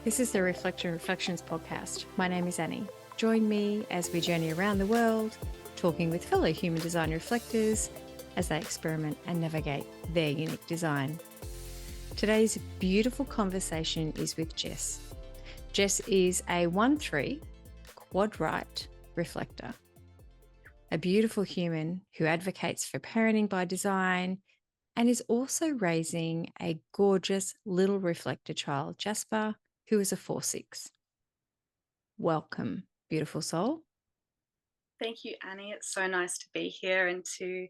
This is the Reflector and Reflections podcast. My name is Annie. Join me as we journey around the world, talking with fellow human design reflectors as they experiment and navigate their unique design. Today's beautiful conversation is with Jess. Jess is a 1-3 Quad Right Reflector, a beautiful human who advocates for parenting by design and is also raising a gorgeous little reflector child, Jasper, who is a 4-6. Welcome, beautiful soul. Thank you, Annie. It's so nice to be here and to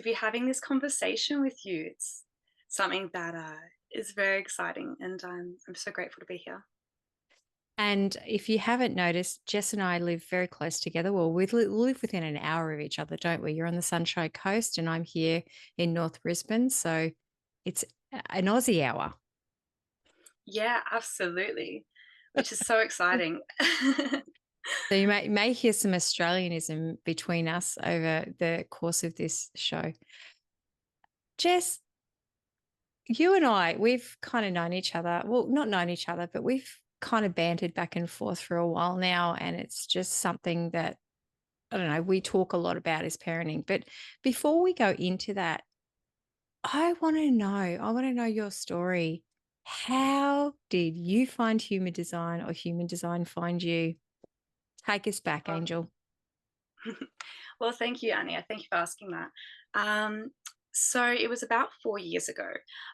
be having this conversation with you. It's something that is very exciting, and I'm so grateful to be here. And if you haven't noticed, Jess and I live very close together. Well, we live within an hour of each other, don't we? You're on the Sunshine Coast and I'm here in North Brisbane. So it's an Aussie hour. Yeah, absolutely, which is so exciting. So you may hear some Australianism between us over the course of this show. Jess, you and I, we've kind of known each other. Well, not known each other, but we've kind of bantered back and forth for a while now. And it's just something that, I don't know, we talk a lot about is parenting. But before we go into that, I want to know your story. How did you find human design or human design find you? Take us back, Well, Angel. well, thank you, Annie. Thank you for asking that. So it was about 4 years ago.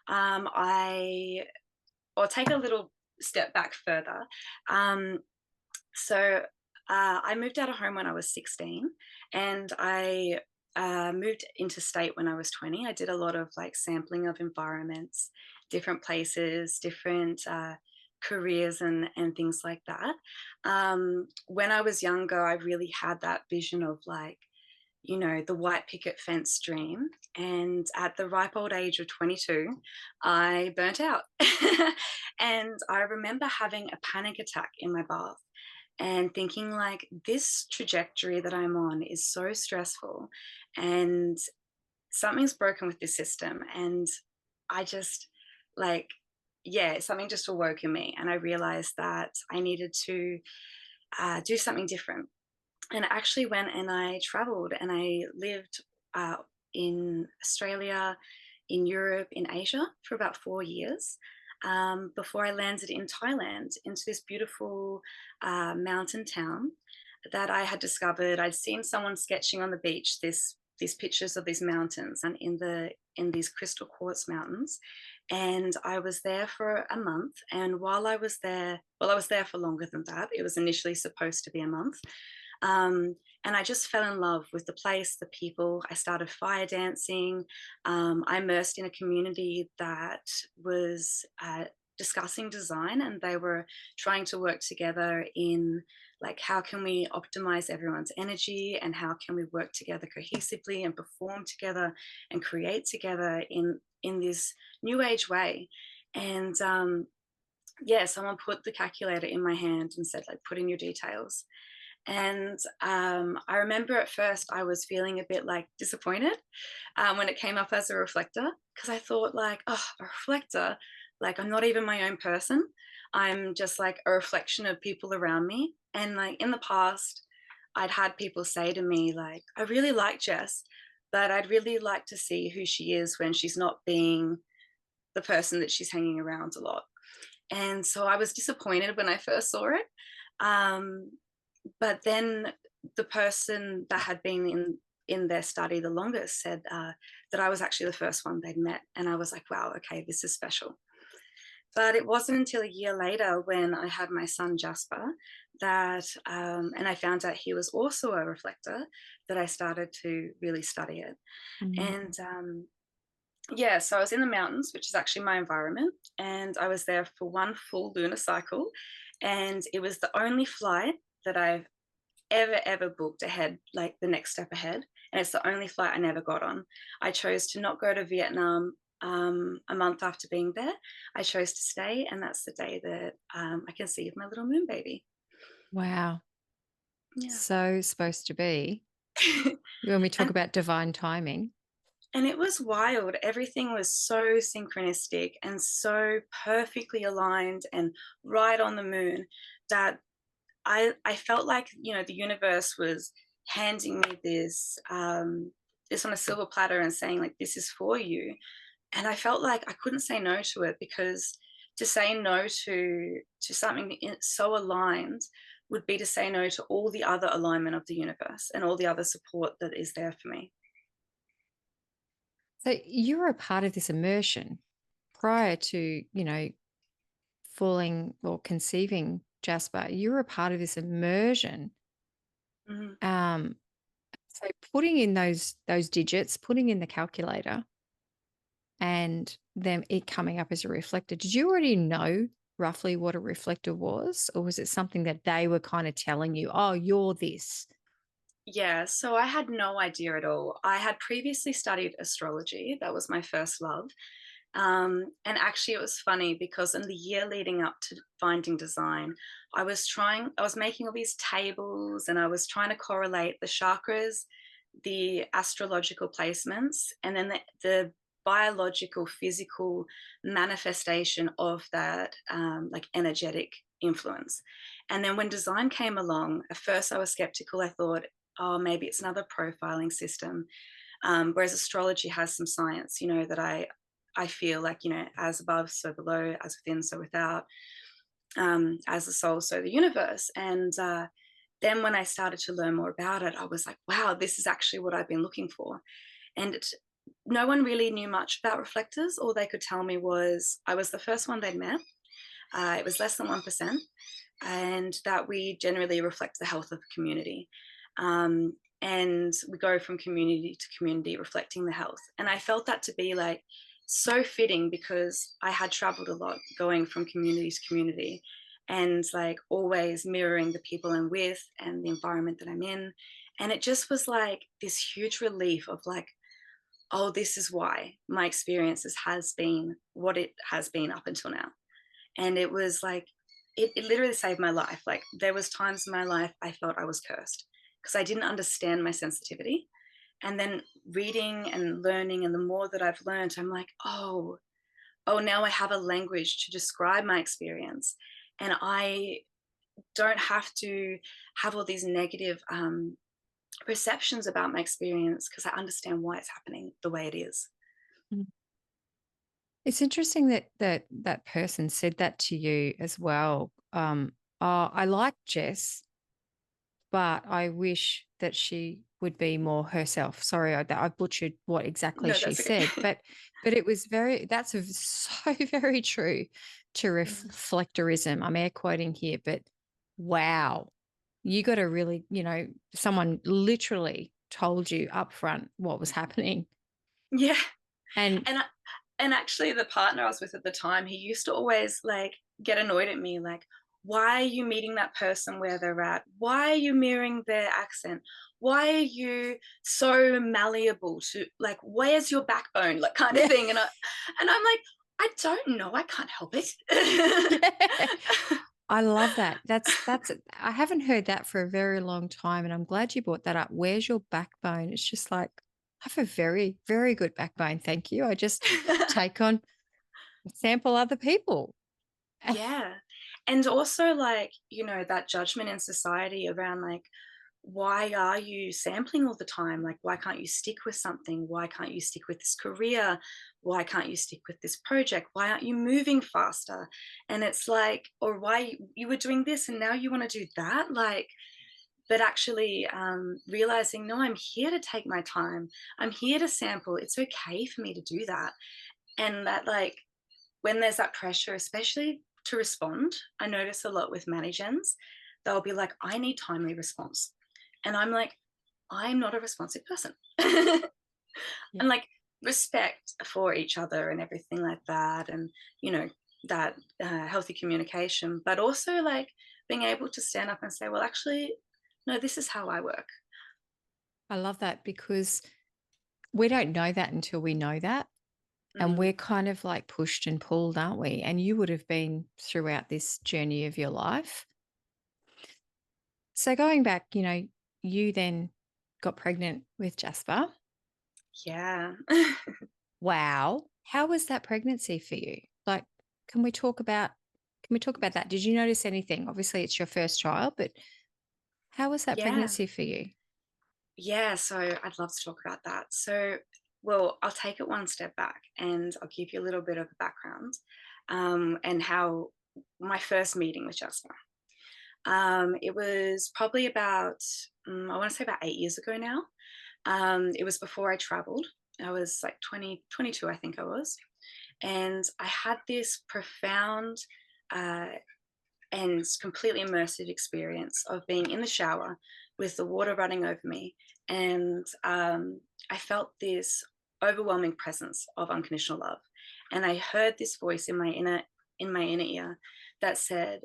I'll take a little step back further. So I moved out of home when I was 16, and I moved interstate when I was 20. I did a lot of like sampling of environments, different places, different careers, and things like that. When I was younger, I really had that vision of like, the white picket fence dream. And at the ripe old age of 22, I burnt out. And I remember having a panic attack in my bath and thinking like, this trajectory that I'm on is so stressful and something's broken with this system. And I just like, yeah, something just awoke in me, and I realized that I needed to do something different. And I actually went and I traveled and I lived uh, in Australia, in Europe, in Asia for about 4 years, before I landed in Thailand into this beautiful mountain town that I had discovered. I'd seen someone sketching on the beach these pictures of these mountains and in these crystal quartz mountains. And I was there for a month. And while I was there, well, I was there for longer than that. It was initially supposed to be a month. And I just fell in love with the place, the people. I started fire dancing. I immersed in a community that was discussing design, and they were trying to work together in like, how can we optimize everyone's energy, and how can we work together cohesively and perform together and create together in this new age way. And yeah, someone put the calculator in my hand and said, like, put in your details. And I remember at first I was feeling a bit like disappointed when it came up as a reflector, because I thought like, oh, a reflector, like I'm not even my own person. I'm just like a reflection of people around me. And like in the past, I'd had people say to me like, I really like Jess, but I'd really like to see who she is when she's not being the person that she's hanging around a lot. And so I was disappointed when I first saw it. Um, but then the person that had been in their study the longest said that I was actually the first one they'd met, and I was like, wow, okay, this is special. But it wasn't until a year later when I had my son Jasper that, and I found out he was also a reflector, that I started to really study it. Mm. And yeah, so I was in the mountains, which is actually my environment, and I was there for one full lunar cycle, and it was the only flight that I've ever booked ahead, like the next step ahead. And it's the only flight I never got on. I chose to not go to Vietnam a month after being there. I chose to stay, and that's the day that I conceived my little moon baby. Wow. Yeah. So supposed to be. When we talk And about divine timing. And it was wild. Everything was so synchronistic and so perfectly aligned and right on the moon that I felt like, the universe was handing me this on a silver platter and saying, like, this is for you. And I felt like I couldn't say no to it, because to say no to something so aligned would be to say no to all the other alignment of the universe and all the other support that is there for me. So you were a part of this immersion prior to, falling or conceiving Jasper. You were a part of this immersion. Mhm. Um, so putting in those digits, putting in the calculator, and then it coming up as a reflector. Did you already know roughly what a reflector was, or was it something that they were kind of telling you, oh, you're this? Yeah, so I had no idea at all. I had previously studied astrology. That was my first love. And actually, it was funny because in the year leading up to finding design, I was making all these tables and I was trying to correlate the chakras, the astrological placements, and then the biological, physical manifestation of that, like energetic influence. And then when design came along, at first I was skeptical. I thought, oh, maybe it's another profiling system. Whereas astrology has some science, that I feel like, as above, so below, as within, so without, as the soul, so the universe. And then when I started to learn more about it, I was like, wow, this is actually what I've been looking for. And no one really knew much about reflectors. All they could tell me was I was the first one they'd met. It was less than 1%, and that we generally reflect the health of the community. And we go from community to community reflecting the health. And I felt that to be like so fitting, because I had traveled a lot going from community to community and like always mirroring the people I'm with and the environment that I'm in. And it just was like this huge relief of like, oh, this is why my experiences has been what it has been up until now. And it was like, it literally saved my life. Like there was times in my life I felt I was cursed because I didn't understand my sensitivity. And then reading and learning, and the more that I've learned, I'm like, oh, now I have a language to describe my experience. And I don't have to have all these negative perceptions about my experience, because I understand why it's happening the way it is. Mm. It's interesting that that person said that to you as well. Oh, I like Jess, but I wish that she would be more herself. Sorry, I butchered what exactly No, she that's okay. said, but it was that's so very true to Mm. reflectorism. I'm air quoting here, but wow, you got to really, someone literally told you up front what was happening, Yeah. and And and actually the partner I was with at the time, he used to always like get annoyed at me, like, why are you meeting that person where they're at? Why are you mirroring their accent? Why are you so malleable to, like, where's your backbone? Like, kind of yeah, thing. And I'm like, I don't know. I can't help it. yeah. I love that. That's I haven't heard that for a very long time, and I'm glad you brought that up. Where's your backbone? It's just like I have a very, very good backbone. Thank you. I just take on sample other people. Yeah. And also, like, that judgment in society around, like, why are you sampling all the time? Like, why can't you stick with something? Why can't you stick with this career? Why can't you stick with this project? Why aren't you moving faster? And it's like, or why you were doing this and now you want to do that? Like, but actually realizing, no, I'm here to take my time. I'm here to sample. It's okay for me to do that. And that, like, when there's that pressure, especially to respond, I notice a lot with managers, they'll be like, I need timely response. And I'm like, I'm not a responsive person. And Yeah. like respect for each other and everything like that. And, you know, that healthy communication, but also like being able to stand up and say, well, actually, no, this is how I work. I love that because we don't know that until we know that. And Mm, we're kind of like pushed and pulled, aren't we? And you would have been throughout this journey of your life. So going back, you then got pregnant with Jasper. Yeah. Wow. How was that pregnancy for you? Like, can we talk about that? Did you notice anything? Obviously, it's your first child, but how was that Yeah. pregnancy for you? Yeah. So I'd love to talk about that. So, well, I'll take it one step back and I'll give you a little bit of a background, and how my first meeting with Jasper. It was probably about, I want to say about 8 years ago now. It was before I traveled. I was like 22, I think I was. And I had this profound uh, and completely immersive experience of being in the shower with the water running over me. And I felt this overwhelming presence of unconditional love. And I heard this voice in my inner ear that said,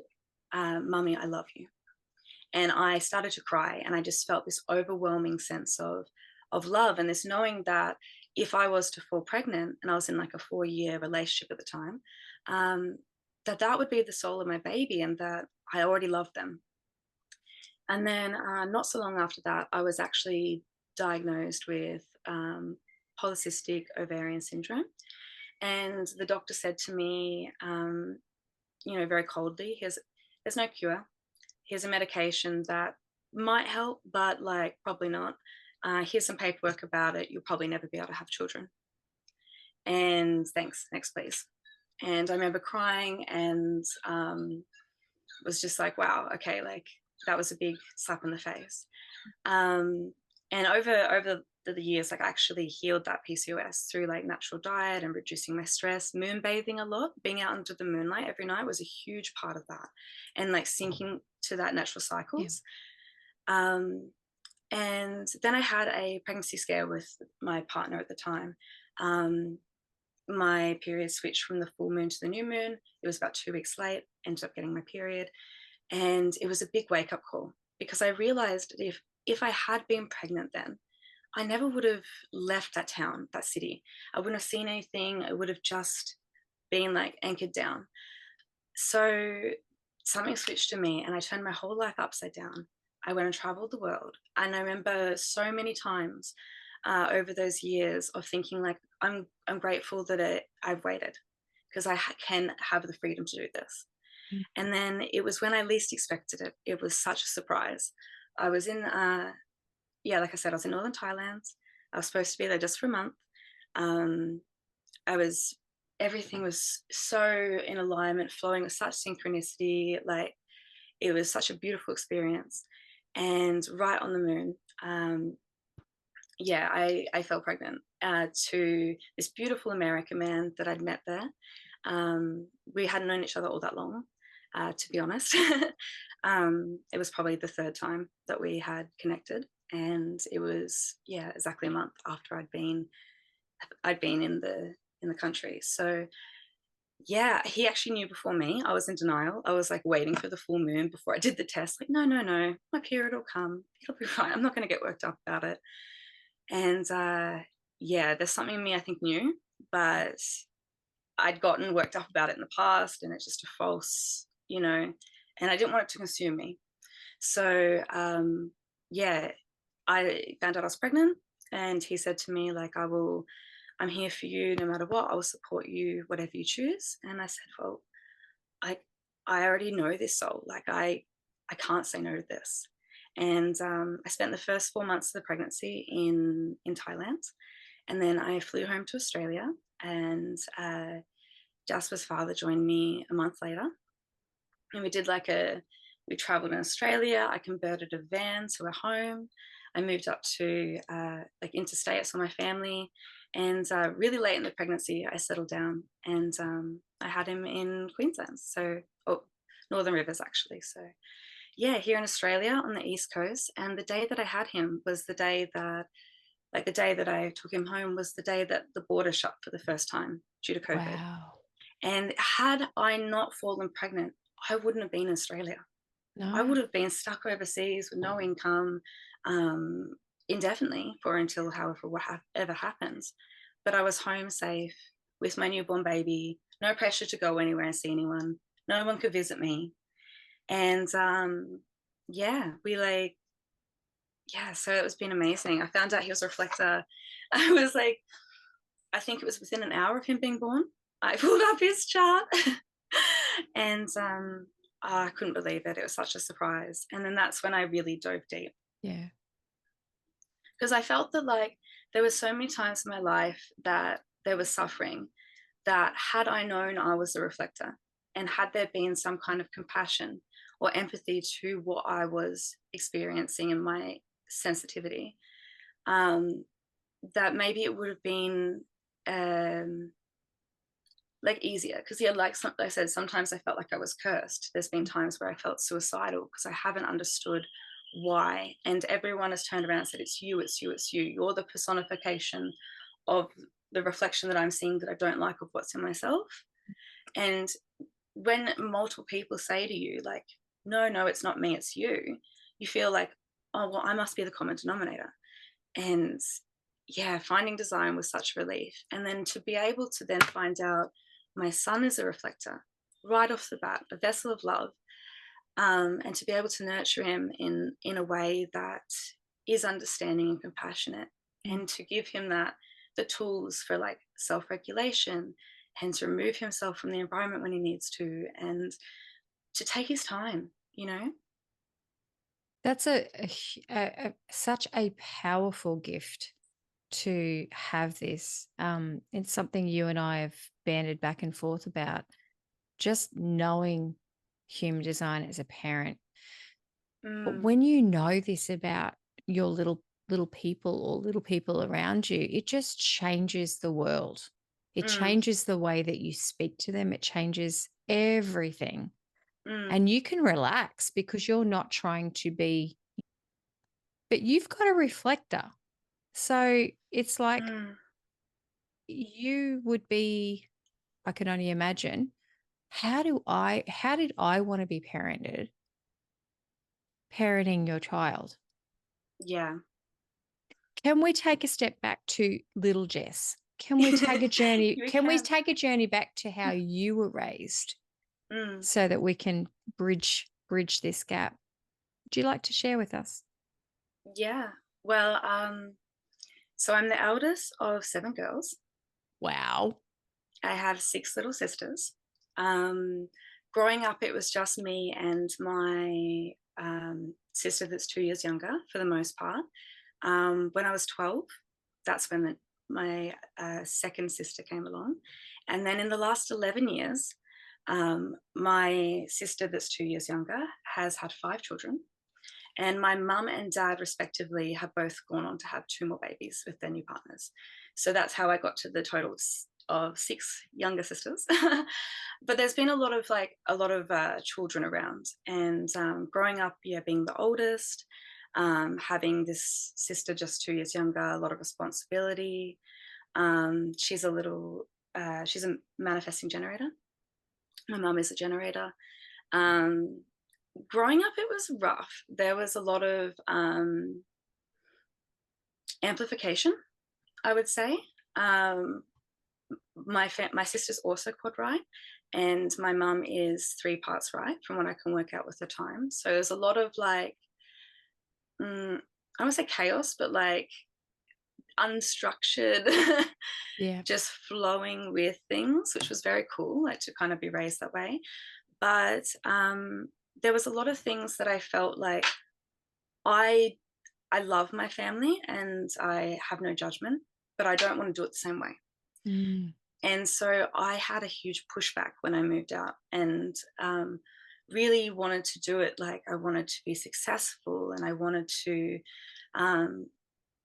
"Mummy, I love you." And I started to cry, and I just felt this overwhelming sense of love, and this knowing that if I was to fall pregnant, and I was in like a 4-year relationship at the time, um, that would be the soul of my baby, and that I already loved them. And then not so long after that, I was actually diagnosed with polycystic ovarian syndrome, and the doctor said to me, very coldly, there's no cure. Here's a medication that might help, but like probably not. Here's some paperwork about it. You'll probably never be able to have children. And thanks, next please. And I remember crying and was just like, wow, okay, like that was a big slap in the face. Um, and over the years, like I actually healed that PCOS through like natural diet and reducing my stress, moon bathing a lot, being out under the moonlight every night was a huge part of that, and like syncing to that natural Yeah. cycles. Um, and then I had a pregnancy scare with my partner at the time. Um, my period switched from the full moon to the new moon. It was about 2 weeks late, ended up getting my period. And it was a big wake up call because I realized that if I had been pregnant then, I never would have left that town, that city. I wouldn't have seen anything. I would have just been like anchored down. So something switched to me and I turned my whole life upside down. I went and traveled the world. And I remember so many times over those years of thinking like, I'm grateful that I've waited because can have the freedom to do this. Mm. And then it was when I least expected it. It was such a surprise. I was in, like I said, I was in northern Thailand. I was supposed to be there just for a month. Um, I was, everything was so in alignment, flowing with such synchronicity. Like it was such a beautiful experience. And right on the moon, I fell pregnant to this beautiful American man that I'd met there. We hadn't known each other all that long, to be honest. It was probably the third time that we had connected, and it was exactly a month after I'd been in the country. So yeah, he actually knew before me. I was in denial. I was like waiting for the full moon before I did the test. Like, no, no, no, my period will come. It'll be fine. I'm not going to get worked up about it. And there's something in me I think knew, but I'd gotten worked up about it in the past, and it's just a false, and I didn't want it to consume me. So I found out I was pregnant, and he said to me like, I'm here for you no matter what. I will support you whatever you choose. And I said, well, I I already know this soul. Like I can't say no to this. And I spent the first 4 months of the pregnancy in Thailand, and then I flew home to Australia. And Jasper's father joined me a month later, and we traveled in Australia. I converted a van to a home. I moved up to like interstate, saw my family, and really late in the pregnancy, I settled down, and I had him in Queensland, Northern Rivers actually. So yeah, here in Australia on the East Coast. And the day that I had him was the day that I took him home was the day that the border shut for the first time due to COVID. Wow. And had I not fallen pregnant, I wouldn't have been in Australia. I No. would have been stuck overseas with no income, um, indefinitely for until whatever happens. But I was home safe with my newborn baby, no pressure to go anywhere and see anyone. No one could visit me. And we yeah, so it's been amazing. I found out he was a reflector. I was like, I think it was within an hour of him being born. I pulled up his chart and I couldn't believe it. It was such a surprise. And then that's when I really dove deep Yeah. because I felt that like there were so many times in my life that there was suffering that had I known I was a reflector and had there been some kind of compassion or empathy to what I was experiencing in my sensitivity, um, that maybe it would have been um, like easier because yeah, like I said, sometimes I felt like I was cursed. There's been times where I felt suicidal because I haven't understood why, and everyone has turned around and said, it's you, it's you, it's you, you're the personification of the reflection that I'm seeing that I don't like of what's in myself. And when multiple people say to you like, no, no, it's not me, it's you feel like, oh well, I must be the common denominator. And yeah, finding design was such a relief. And then to be able to then find out my son is a reflector right off the bat, a vessel of love, and to be able to nurture him in a way that is understanding and compassionate, Mm. and to give him that the tools for like self-regulation and to remove himself from the environment when he needs to, and to take his time, you know. That's such a powerful gift to have this. It's something you and I have banded back and forth about. Just knowing human design as a parent. But Mm, when you know this about your little people or little people around you, it just changes the world. It mm, changes the way that you speak to them. It changes everything. mm, And you can relax because you're not trying to be, but you've got a reflector. So it's like mm. you would be, I can only imagine, how did I want to be parenting your child? Yeah. Can we take a step back to little Jess? Can we take a journey? We Can we can. take a journey back to how you were raised Mm, so that we can bridge this gap? Would you like to share with us? yeah. Well, so I'm the eldest of seven girls. Wow. I have six little sisters. Um, Growing up, it was just me and my sister that's 2 years younger for the most part. When I was 12, that's when my second sister came along. And then in the last 11 years, my sister that's 2 years younger has had five children. And my mum and dad, respectively, have both gone on to have two more babies with their new partners. So that's how I got to the total of six younger sisters. But there's been a lot of children around, and growing up, yeah, being the oldest, having this sister just 2 years younger, a lot of responsibility. She's a little, she's a manifesting generator. My mum is a generator. Um, Growing up, it was rough. There was a lot of amplification, I would say. Um, my sister's also quad right, and my mum is three parts right, from what I can work out with the time. So there's a lot of like, I don't want to say chaos, but like unstructured, Yeah. just flowing with things, which was very cool, like to kind of be raised that way. But there was a lot of things that I felt like I I love my family and I have no judgment, but I don't want to do it the same way. Mm. And so I had a huge pushback when I moved out, and really wanted to do it like I wanted to be successful, and I wanted to, um,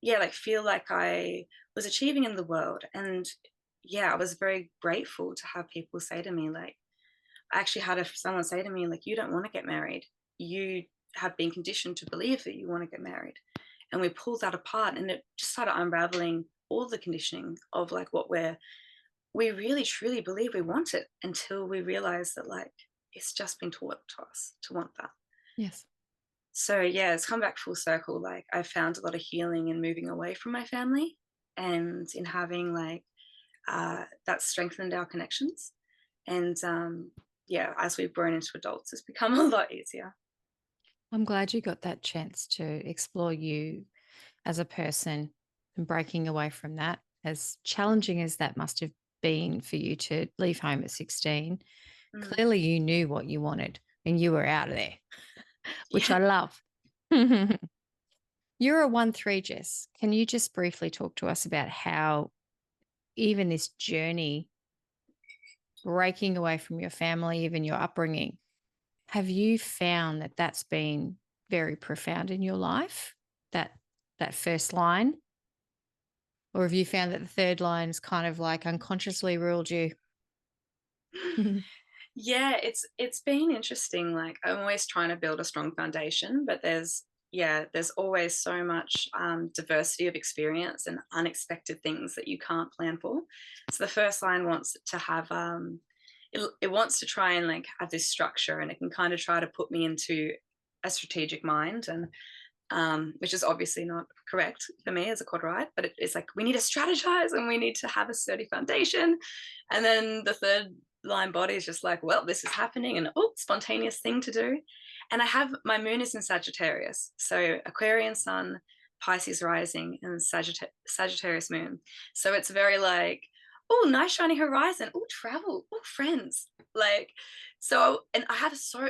yeah, like feel like I was achieving in the world. And yeah, I was very grateful to have people say to me, like, I actually had someone say to me, like, you don't want to get married. You have been conditioned to believe that you want to get married. And we pulled that apart, and it just started unraveling all the conditioning of like what we really truly believe we want it, until we realize that like it's just been taught to us to want that. Yes. So yeah, it's come back full circle. Like I found a lot of healing in moving away from my family, and in having like that strengthened our connections. And yeah, as we've grown into adults, it's become a lot easier. I'm glad you got that chance to explore you as a person and breaking away from that. As challenging as that must have been for you to leave home at 16, Mm. clearly you knew what you wanted and you were out of there, which Yeah. I love. You're a 1-3, Jess. Can you just briefly talk to us about how even this journey, breaking away from your family, even your upbringing, have you found that that's been very profound in your life? That that first line? Or have you found that the third line's kind of like unconsciously ruled you? Yeah, it's been interesting. Like I'm always trying to build a strong foundation, but there's always so much diversity of experience and unexpected things that you can't plan for. So the first line wants to have it wants to try and like have this structure, and it can kind of try to put me into a strategic mind, and which is obviously not correct for me as a quad right, but it's like we need to strategize and we need to have a sturdy foundation. And then the third line body is just like, well, this is happening, and oh, spontaneous thing to do. And I have my moon is in Sagittarius, so Aquarian sun, Pisces rising, and Sagittarius moon. So it's very like, oh, nice shiny horizon, oh, travel, oh, friends, like. So, and I have so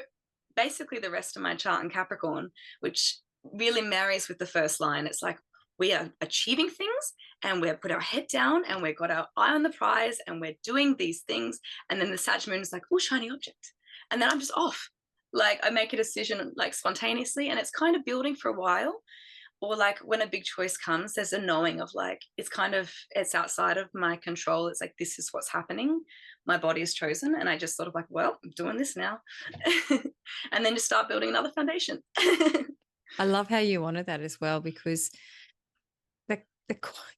basically the rest of my chart in Capricorn, which really marries with the first line. It's like we are achieving things and we've put our head down and we've got our eye on the prize and we're doing these things. And then the Sag moon is like, oh, shiny object. And then I'm just off. Like I make a decision like spontaneously, and it's kind of building for a while. Or like when a big choice comes, there's a knowing of like, it's outside of my control. It's like, this is what's happening. My body is chosen. And I just sort of like, well, I'm doing this now. And then just start building another foundation. I love how you wanted that as well, because the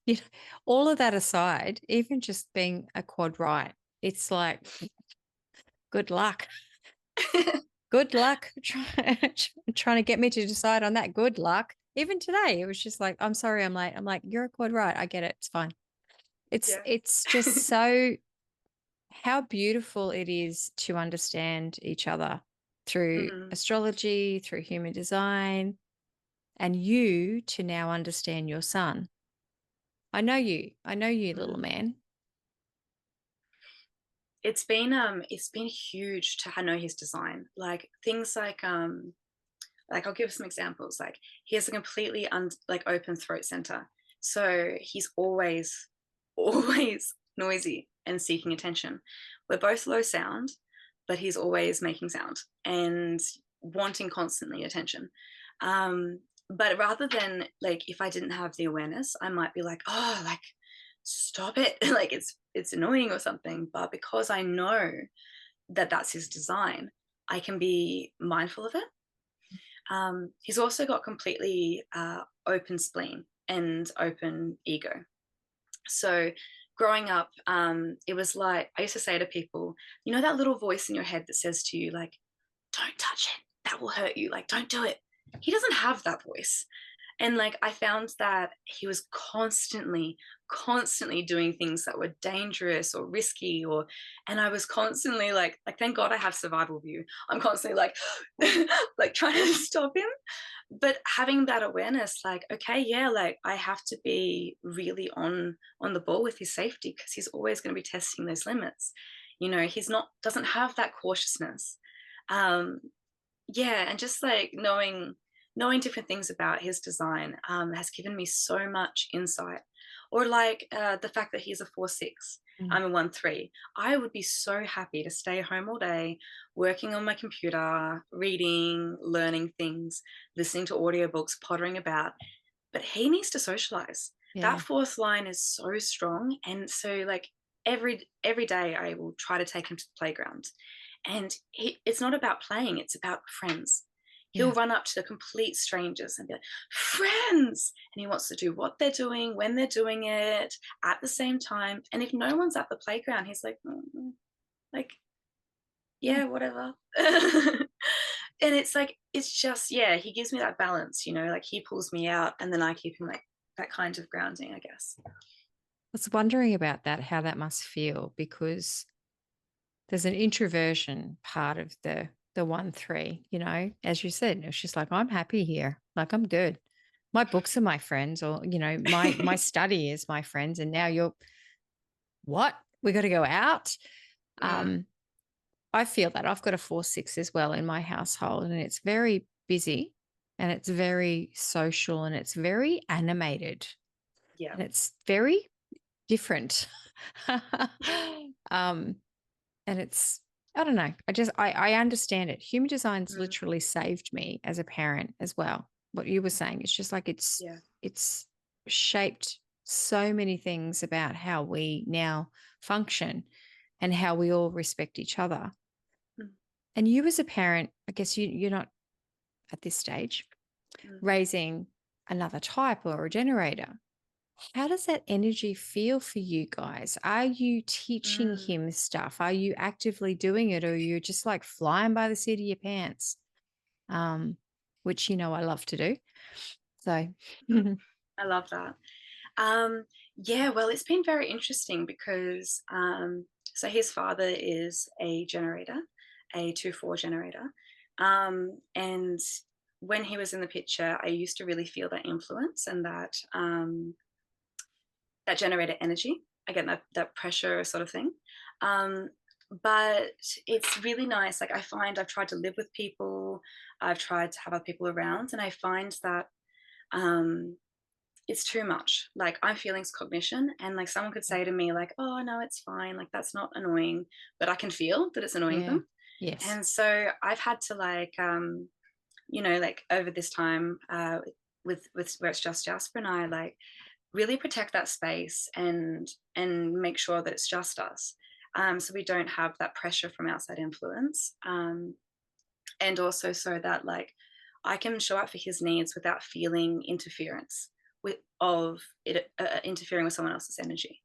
you know, all of that aside, even just being a quad right, it's like good luck. Good luck trying to get me to decide on that. Good luck. Even today, it was just like, I'm sorry, I'm late. I'm like, you're a quad right. I get it. It's fine. It's Yeah. it's just so how beautiful it is to understand each other through Mm, astrology, through human design, and you to now understand your son. I know you. I know you, little mm. man. It's been huge to know his design. Like things like I'll give some examples. Like he has a completely like open throat center. So he's always, always noisy and seeking attention. We're both low sound, but he's always making sound and wanting constantly attention. But rather than like if I didn't have the awareness, I might be like, oh, like stop it. Like it's annoying or something. But because I know that that's his design, I can be mindful of it. He's also got completely open spleen and open ego. So growing up, it was like I used to say to people, you know, that little voice in your head that says to you, like, don't touch it, that will hurt you, like, don't do it. He doesn't have that voice. And like I found that he was constantly doing things that were dangerous or risky, or and I was constantly like thank God I have survival view. I'm constantly like like trying to stop him. But having that awareness, like, okay, yeah, like I have to be really on the ball with his safety, because he's always going to be testing those limits. You know, he's not doesn't have that cautiousness. Um, yeah, and just like knowing different things about his design has given me so much insight. Or like the fact that he's a 4-6, Mm. I'm a 1-3. I would be so happy to stay home all day working on my computer, reading, learning things, listening to audiobooks, pottering about. But he needs to socialize. That Yeah. fourth line is so strong. And so like every day I will try to take him to the playground. And it's not about playing, it's about friends. He'll Yeah. run up to the complete strangers and be like, friends. And he wants to do what they're doing, when they're doing it, at the same time. And if no one's at the playground, he's like, like, Yeah. yeah, whatever. And it's like, it's just, yeah, he gives me that balance, you know, like he pulls me out and then I keep him like that kind of grounding, I guess. I was wondering about that, how that must feel, because there's an introversion part of the the 1-3, as you said, she's like, I'm happy here. Like, I'm good. My books are my friends, or, my study is my friends. And now you're what? We got to go out. Mm, Um, I feel that I've got a 4-6 as well in my household, and it's very busy and it's very social and it's very animated yeah. and it's very different. um, and it's, I don't know. I understand it. Human design's Mm, literally saved me as a parent as well. What you were saying, it's just like yeah. it's shaped so many things about how we now function and how we all respect each other. Mm, And you as a parent, I guess you're not at this stage mm, raising another type or a generator. How does that energy feel for you guys? Are you teaching mm. him stuff? Are you actively doing it, or are you just like flying by the seat of your pants? Um, which I love to do. So I love that. Yeah, well, it's been very interesting because so his father is a generator, a 2-4 generator. And when he was in the picture, I used to really feel that influence and that generator energy. Again, that pressure sort of thing. Um, but it's really nice. Like I find I've tried to live with people, I've tried to have other people around, and I find that um, it's too much. Like I'm feelings cognition, and like someone could say to me, like, "Oh no, it's fine. Like that's not annoying," but I can feel that it's annoying yeah, them. yes, And so I've had to like over this time with where it's just Jasper and I, like really protect that space and make sure that it's just us. So we don't have that pressure from outside influence. And also so that like I can show up for his needs without feeling interference of it interfering with someone else's energy.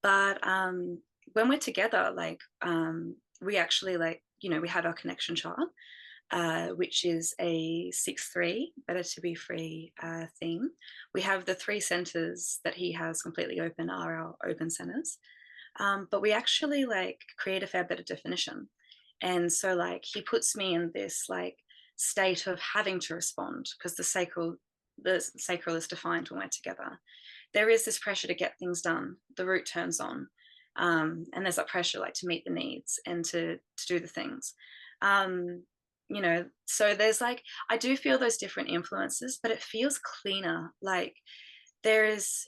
But when we're together, like we actually like we have our connection chart, which is a 6-3 better to be free theme. We have the 3 centers that he has completely open are our open centers, but we actually like create a fair bit of definition. And so like he puts me in this like state of having to respond because the sacral is defined when we're together. There is this pressure to get things done. The root turns on. And there's that pressure like to meet the needs and to do the things. Um, so there's like I do feel those different influences, but it feels cleaner. Like there's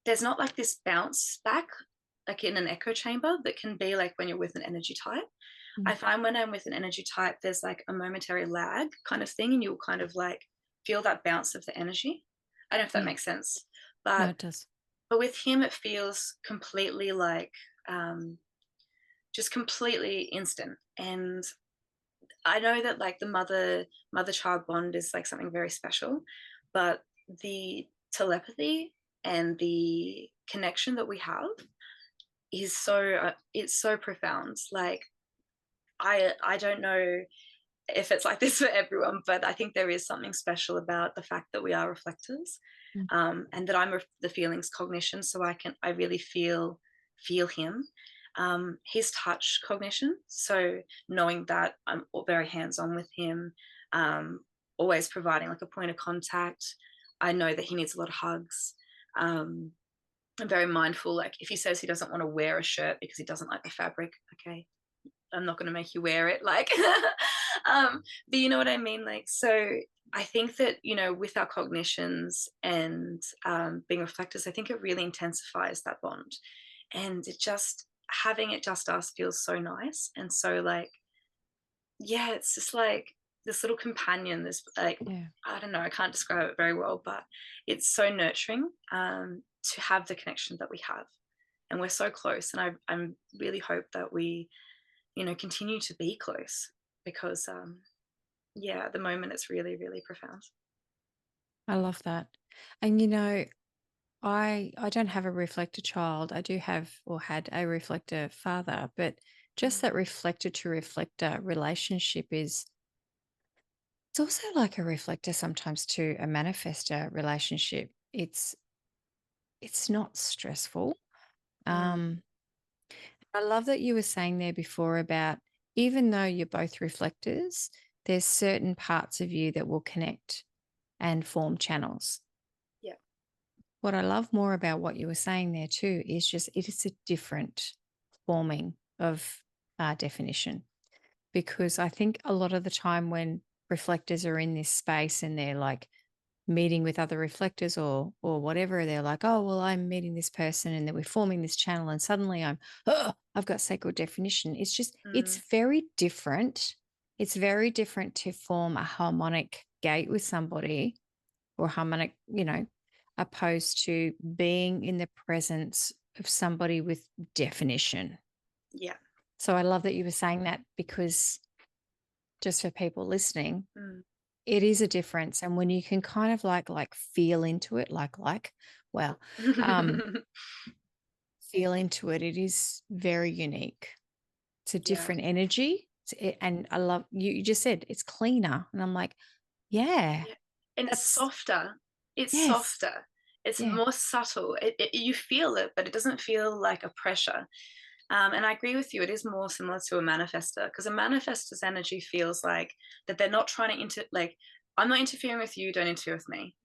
there's not like this bounce back like in an echo chamber that can be like when you're with an energy type. mm, I find when I'm with an energy type, there's like a momentary lag kind of thing, and you'll kind of like feel that bounce of the energy. I don't know if that yeah, makes sense, no, but it does. but with him, it feels completely like just completely instant. And I know that like the mother child bond is like something very special, but the telepathy and the connection that we have is it's so profound. Like I don't know if it's like this for everyone, but I think there is something special about the fact that we are reflectors, Mm, and that the feelings cognition, so I really feel him. His touch cognition, so knowing that I'm very hands on with him, um, always providing like a point of contact. I know that he needs a lot of hugs. Um, I'm very mindful. Like if he says he doesn't want to wear a shirt because he doesn't like the fabric, okay, I'm not going to make you wear it. Like, but you know what I mean? Like, so I think that, with our cognitions and being reflectors, I think it really intensifies that bond. And having it just us feels so nice. And so, like, yeah, it's just like this little companion, this, like, yeah. I don't know, I can't describe it very well, but it's so nurturing to have the connection that we have. And we're so close. And I'm really hope that we continue to be close because, yeah, at the moment it's really, really profound. I love that. And I don't have a reflector child. I do have or had a reflector father, but just Mm, that reflector to reflector relationship is it's also like a reflector sometimes to a manifestor relationship. It's not stressful. mm, Um I love that you were saying there before about even though you're both reflectors, there's certain parts of you that will connect and form channels. Yeah. What I love more about what you were saying there too is just it is a different forming of definition, because I think a lot of the time when reflectors are in this space and they're like meeting with other reflectors or whatever, they're like, oh well, I'm meeting this person and then we're forming this channel and suddenly oh, I've got sacred definition. It's just it's Mm, very different. It's very different to form a harmonic gate with somebody or harmonic, opposed to being in the presence of somebody with definition. yeah. So I love that you were saying that, because just for people listening, Mm. it is a difference. And when you can kind of like feel into it, well, um, feel into it, it is very unique. It's a Yeah. different energy. And I love you just said it's cleaner. And I'm like, yeah, Yeah, and it's that's softer. It's yes. softer. It's Yeah. more subtle. You feel it, but it doesn't feel like a pressure. And I agree with you. It is more similar to a manifester, because a manifestor's energy feels like that they're not trying to like, I'm not interfering with you, don't interfere with me.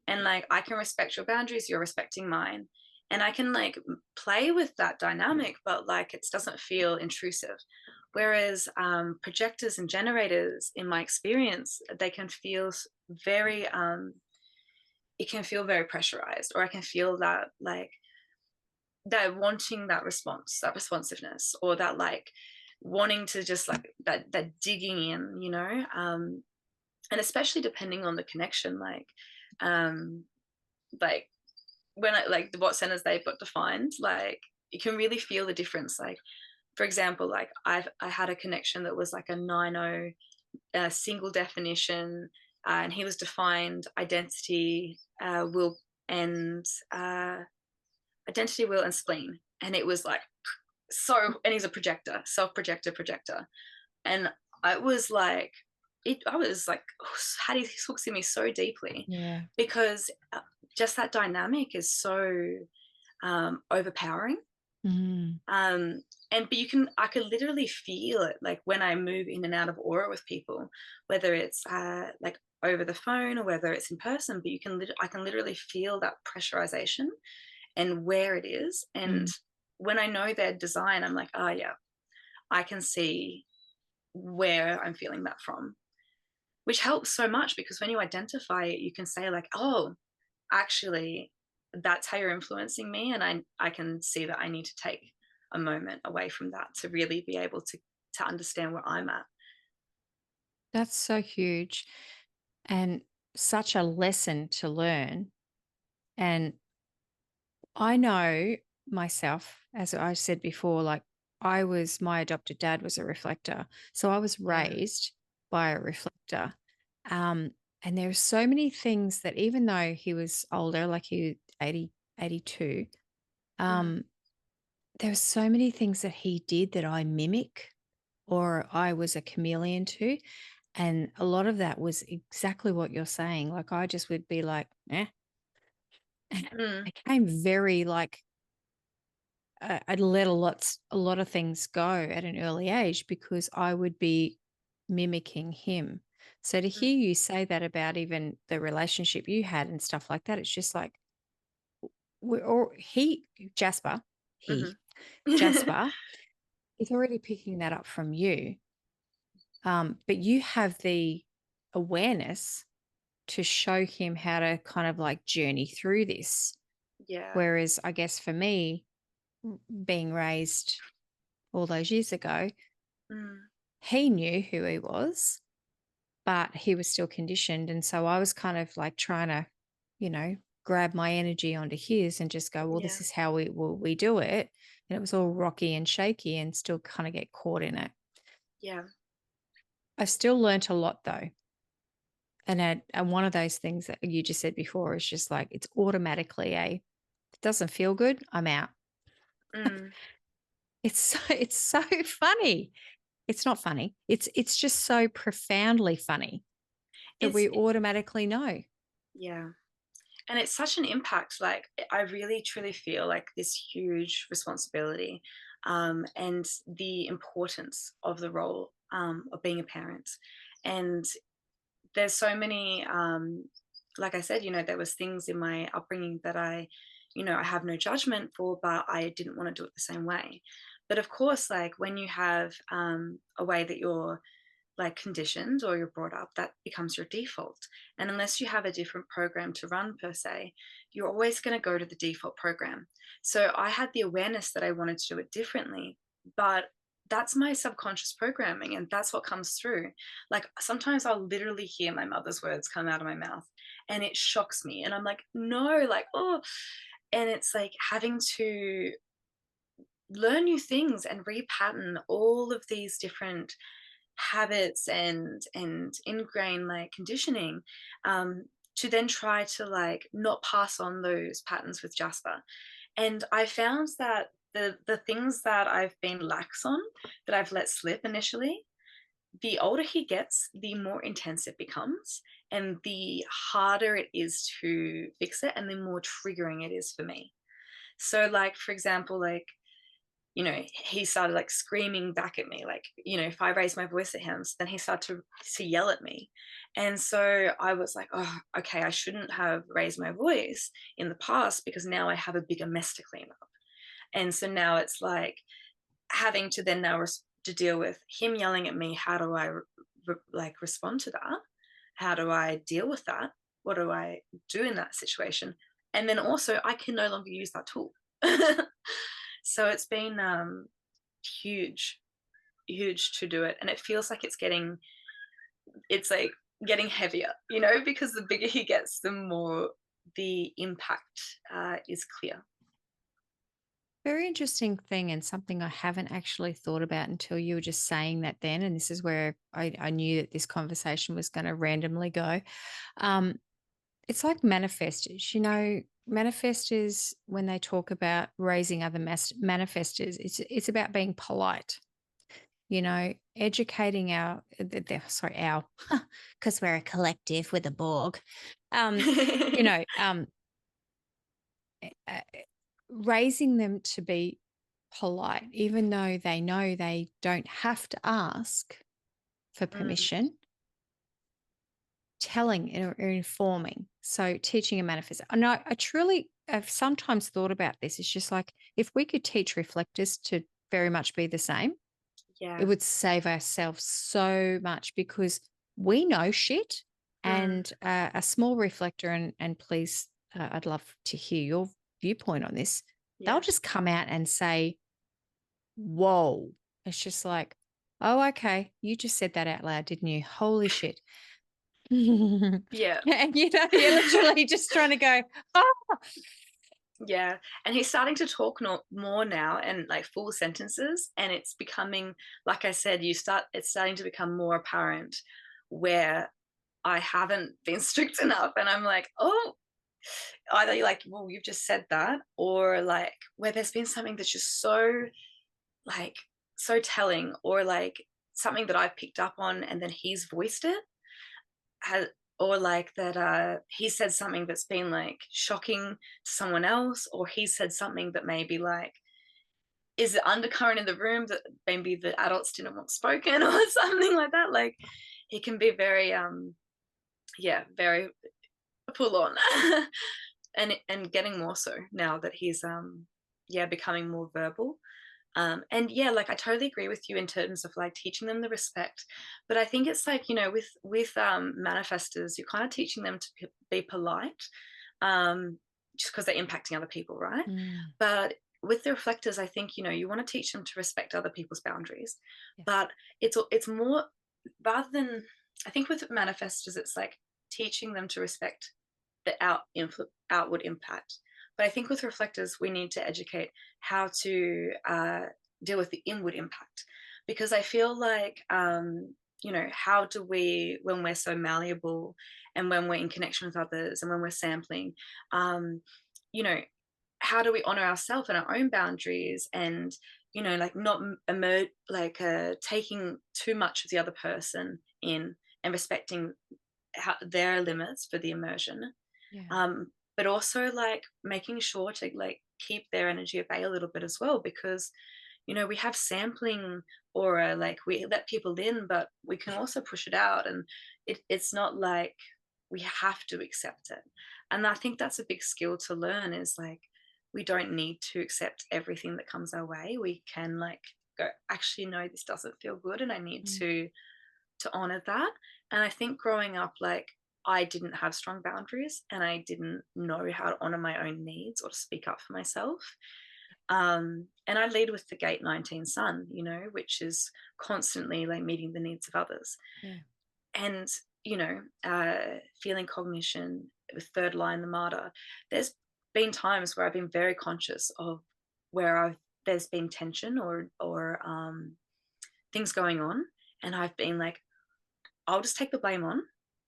And like, I can respect your boundaries, you're respecting mine. And I can like play with that dynamic, but like it doesn't feel intrusive. Whereas projectors and generators, in my experience, they can feel very, it can feel very pressurized, or I can feel that like they're wanting that response, that responsiveness, or that like wanting to just like that digging in, and especially depending on the connection, um like when I like what centers they've got defined, like you can really feel the difference. Like for example, like I had a connection that was like a 9-0 single definition, and he was defined identity, will, and identity, will, and spleen, and it was like so, and he's a projector, self-projector, projector, and I was like, I was like, had he hooks in me so deeply, Yeah. because just that dynamic is so overpowering. Mm. um and but I could literally feel it, like when I move in and out of aura with people, whether it's like over the phone or whether it's in person, but I can literally feel that pressurization and where it is. And Mm. when I know their design, I'm like, oh yeah, I can see where I'm feeling that from, which helps so much, because when you identify it, you can say like, oh, actually, that's how you're influencing me, and I can see that I need to take a moment away from that to really be able to understand where I'm at. That's so huge and such a lesson to learn. And I know myself, as I said before, like my adopted dad was a reflector. So I was Yeah. raised by a reflector. Um, and there are so many things that even though he was older, like he was 80, 82, Mm, um, there were so many things that he did that I mimic or I was a chameleon to. And a lot of that was exactly what you're saying. Like I just would be like, eh. I mm, became very like I'd let a lot of things go at an early age because I would be mimicking him. So to mm, hear you say that about even the relationship you had and stuff like that, it's just like or Jasper, he mhm. Jasper is already picking that up from you. But you have the awareness to show him how to kind of like journey through this. Yeah. Whereas I guess for me, being raised all those years ago, Mm, he knew who he was, but he was still conditioned. And so I was kind of like trying to, grab my energy onto his and just go, well, yeah. this is how we do it. And it was all rocky and shaky and still kind of get caught in it. Yeah. I still learnt a lot though. And one of those things that you just said before is just like, it's automatically it doesn't feel good. I'm out. Mm. It's so funny. It's not funny. It's just so profoundly funny that It's we automatically know. Yeah. And it's such an impact. Like I really truly feel like this huge responsibility, and the importance of the role of being a parent. And there's so many, like I said, there was things in my upbringing that I have no judgment for, but I didn't want to do it the same way. But of course, like when you have a way that you're like conditioned or you're brought up, that becomes your default. And unless you have a different program to run per se, you're always going to go to the default program. So I had the awareness that I wanted to do it differently, but that's my subconscious programming, and that's what comes through. Like sometimes I'll literally hear my mother's words come out of my mouth and it shocks me, and I'm like, no, like, oh. And it's like having to learn new things and repattern all of these different habits and ingrained like conditioning, to then try to like not pass on those patterns with Jasper. And I found that the things that I've been lax on, that I've let slip initially, the older he gets, the more intense it becomes, and the harder it is to fix it, and the more triggering it is for me. So like for example, like he started like screaming back at me, like, if I raised my voice at him, so then he started to yell at me. And so I was like, oh, okay, I shouldn't have raised my voice in the past because now I have a bigger mess to clean up. And so now it's like having to then now to deal with him yelling at me. How do I like respond to that? How do I deal with that? What do I do in that situation? And then also I can no longer use that tool. So it's been huge, huge to do it. And it feels like it's like getting heavier, because the bigger he gets, the more the impact is clear. Very interesting thing, and something I haven't actually thought about until you were just saying that then. And this is where I knew that this conversation was going to randomly go. Um, it's like manifestors, manifestors, when they talk about raising other manifestors, it's about being polite, educating our, because we're a collective with a Borg, you know, uh, raising them to be polite, even though they know they don't have to ask for Mm, permission, telling or informing. So teaching a manifest. I know I truly have sometimes thought about this. It's just like if we could teach reflectors to very much be the same, it yeah. would save ourselves so much because we know shit. Mm, And a small reflector, and please, I'd love to hear your viewpoint on this. They'll yeah. just come out and say, whoa. It's just like, oh, okay. You just said that out loud, didn't you? Holy shit. And Yeah. you're literally just trying to go, oh, Yeah, and he's starting to talk more now, and like full sentences, and it's becoming, like I said, it's starting to become more apparent where I haven't been strict enough, and I'm like, oh, either you're like, well, you've just said that, or like where there's been something that's just like so telling, or like something that I've picked up on, and then he's voiced it, has, or like that he said something that's been like shocking to someone else, or he said something that maybe like is the undercurrent in the room that maybe the adults didn't want spoken or something like that. Like he can be very yeah, very full on. And getting more so now that he's yeah, becoming more verbal. And yeah, like I totally agree with you in terms of like teaching them the respect, but I think it's like, with manifestors, you're kind of teaching them to be polite, um, just because they're impacting other people, right? mm, But with the reflectors, I think, you want to teach them to respect other people's boundaries, yes. but it's more, rather than, I think with manifestors, it's like teaching them to respect the outward impact. But I think with reflectors, we need to educate how to deal with the inward impact, because I feel like, how do we, when we're so malleable, and when we're in connection with others, and when we're sampling, um, you know, how do we honor ourselves and our own boundaries, and like not emerge like taking too much of the other person in, and respecting their limits for the immersion, Yeah. um, but also like making sure to like keep their energy at bay a little bit as well, because We have sampling aura, like we let people in, but we can also push it out. And it's not like we have to accept it. And I think that's a big skill to learn, is like, we don't need to accept everything that comes our way. We can like go, actually, no, this doesn't feel good. And I need Mm. to honor that. And I think growing up, like, I didn't have strong boundaries and I didn't know how to honor my own needs or to speak up for myself. And I lead with the gate 19 sun, which is constantly like meeting the needs of others. Yeah. And, feeling cognition with third line, the martyr. There's been times where I've been very conscious of where there's been tension or things going on. And I've been like, I'll just take the blame on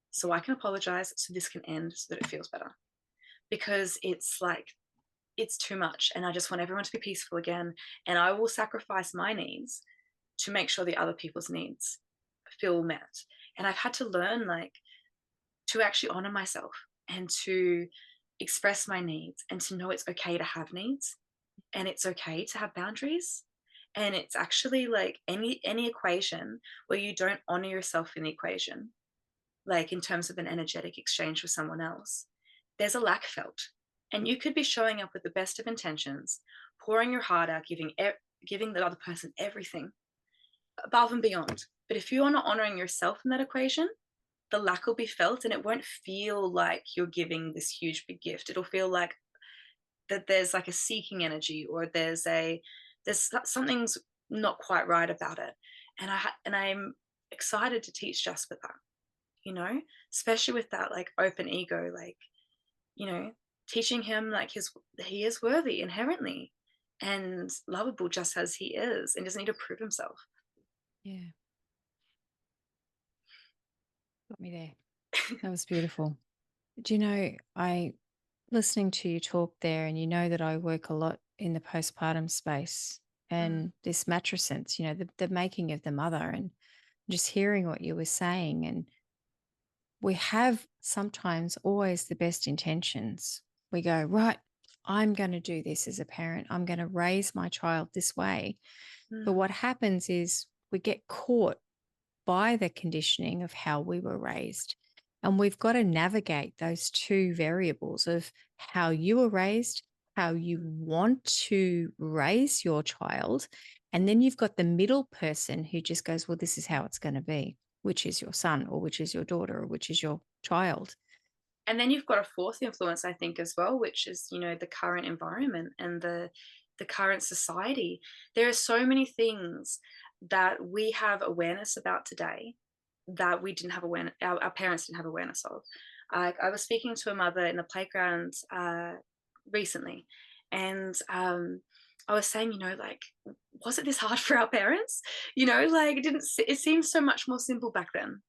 so I can apologize so this can end so that it feels better. Because it's like, it's too much. And I just want everyone to be peaceful again. And I will sacrifice my needs to make sure the other people's needs feel met. And I've had to learn, like, to actually honor myself and to express my needs and to know it's okay to have needs and it's okay to have boundaries. And it's actually like any equation where you don't honor yourself in the equation, like in terms of an energetic exchange with someone else, there's a lack felt. And you could be showing up with the best of intentions, pouring your heart out, giving the other person everything above and beyond. But if you're not honoring yourself in that equation, the lack will be felt and it won't feel like you're giving this huge big gift. It'll feel like that there's like a seeking energy, or there's something's not quite right about it. And I'm excited to teach Jasper that, you know, especially with that like open ego, like, you know, teaching him like he is worthy inherently and lovable just as he is and doesn't need to prove himself. Yeah. Got me there. That was beautiful. Do you know, I listening to you talk there, and you know that I work a lot in the postpartum space Mm, and this matrescence, the making of the mother, and just hearing what you were saying. And we have sometimes always the best intentions. We go, right, I'm going to do this as a parent. I'm going to raise my child this way. But mm, what happens is we get caught by the conditioning of how we were raised. And we've got to navigate those two variables of how you were raised, how you want to raise your child. And then you've got the middle person who just goes, well, this is how it's going to be, which is your son or which is your daughter or which is your child. and then you've got a fourth influence, I think, as well, which is, the current environment and the current society. There are so many things that we have awareness about today that we didn't have awareness, our parents didn't have awareness of. I was speaking to a mother in the playground recently, and I was saying, like, was it this hard for our parents? Like, it seems so much more simple back then.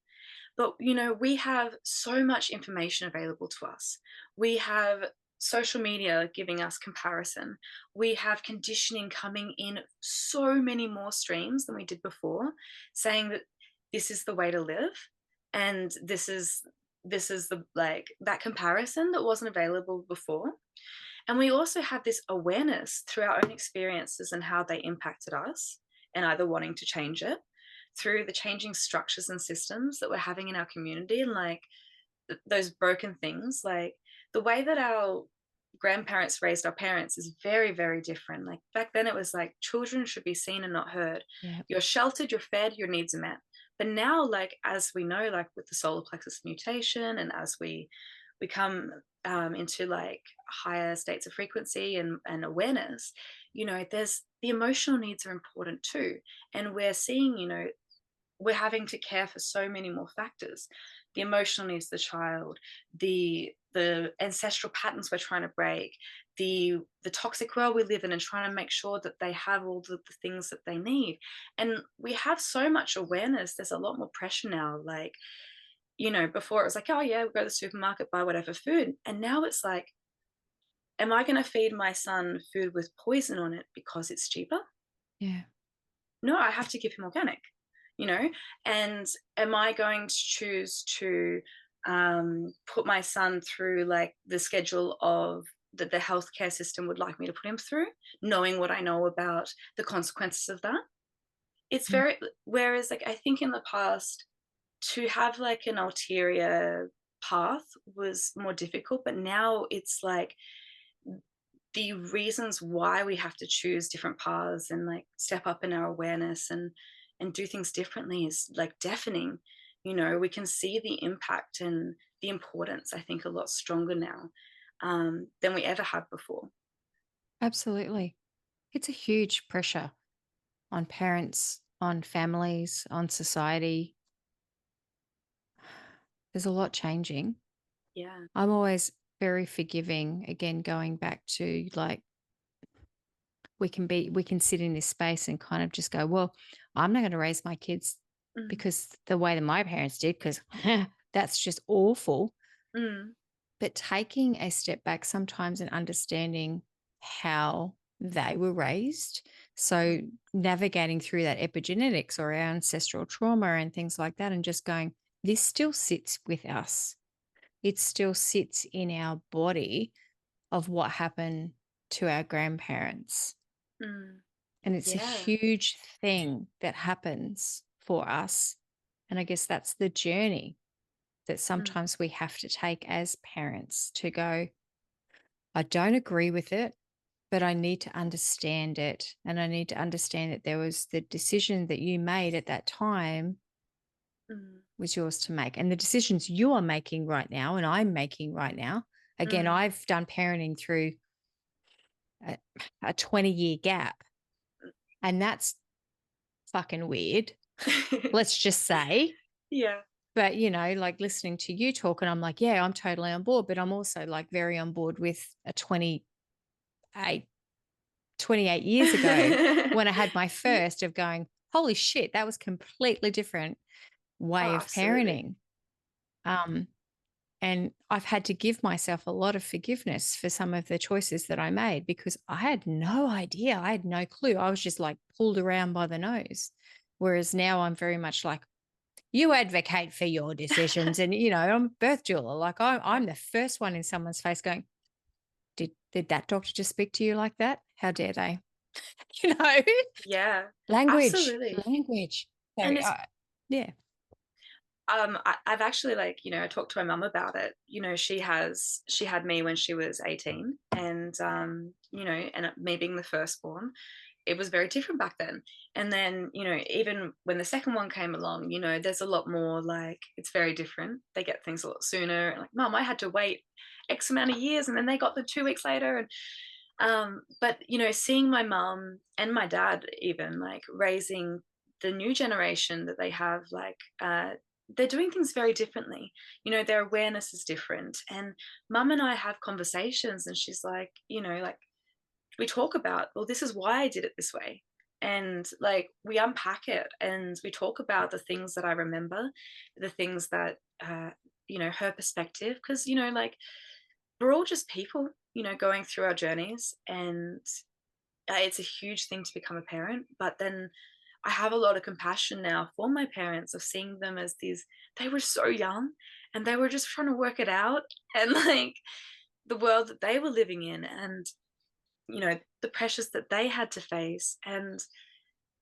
But, we have so much information available to us. We have social media giving us comparison. We have conditioning coming in so many more streams than we did before, saying that this is the way to live. And this is the like that comparison that wasn't available before. And we also have this awareness through our own experiences and how they impacted us, and either wanting to change it through the changing structures and systems that we're having in our community, and like those broken things, like the way that our grandparents raised our parents is very, very different. Like back then, it was like children should be seen and not heard. Yeah. You're sheltered, you're fed, your needs are met. But now, like as we know, like with the solar plexus mutation, and as we come into like higher states of frequency and awareness, there's the emotional needs are important too. And we're seeing, we're having to care for so many more factors: the emotional needs of the child, the ancestral patterns we're trying to break, the toxic world we live in, and trying to make sure that they have all the things that they need. And we have so much awareness. There's a lot more pressure now. Like, before it was like, oh yeah, we go to the supermarket, buy whatever food. And now it's like, am I going to feed my son food with poison on it because it's cheaper? Yeah. No, I have to give him organic, you know? And am I going to choose to put my son through like the schedule of that the healthcare system would like me to put him through, knowing what I know about the consequences of that. It's Mm. very, whereas like I think in the past to have like an ulterior path was more difficult, but now it's like the reasons why we have to choose different paths and like step up in our awareness and do things differently is like deafening. You know, we can see the impact and the importance, I think, a lot stronger now, than we ever have before. Absolutely. It's a huge pressure on parents, on families, on society. There's a lot changing. Yeah. I'm always very forgiving. Again, going back to like, we can sit in this space and kind of just go, well, I'm not going to raise my kids Mm, because the way that my parents did, because that's just awful. mm, But taking a step back sometimes and understanding how they were raised. So mm, navigating through that epigenetics or our ancestral trauma and things like that, and just going, this still sits with us. It still sits in our body of what happened to our grandparents. mm. And it's a Yeah. huge thing that happens for us. And I guess that's the journey that Mm, sometimes we have to take as parents to go, I don't agree with it, but I need to understand it. And I need to understand that there was the decision that you made at that time mm, was yours to make. And the decisions you are making right now and I'm making right now, again, mm. I've done parenting through a, a 20-year gap. And that's fucking weird. Let's just say. Yeah. But, you know, like listening to you talk, and I'm like, yeah, I'm totally on board. But I'm also like very on board with a 28 years ago when I had my Yeah. first of going, holy shit, that was completely different Oh, way of absolutely. parenting. Um, and I've had to give myself a lot of forgiveness for some of the choices that I made because I had no idea. I had no clue. I was just like pulled around by the nose. Whereas now I'm very much like, you advocate for your decisions. And, you know, I'm a birth doula. Like Yeah. I'm the first one in someone's face going, did that doctor just speak to you like that? How dare they? You know, Yeah. language, Absolutely. language. So, And it's yeah. I've actually like, I talked to my mum about it. She had me when she was 18 and and me being the firstborn, it was very different back then. And then, even when the second one came along, there's a lot more like it's very different. They get things a lot sooner. And like, mum, I had to wait X amount of years and then they got them 2 weeks later. And but seeing my mum and my dad even like raising the new generation that they have, like they're doing things very differently. Their awareness is different. And mum and I have conversations and she's like, like we talk about, well, this is why I did it this way. And like we unpack it and we talk about the things that I remember, the things that her perspective, because like we're all just people, going through our journeys. And it's a huge thing to become a parent. But then I have a lot of compassion now for my parents of seeing them as these, they were so young and they were just trying to work it out. And like the world that they were living in and, the pressures that they had to face. And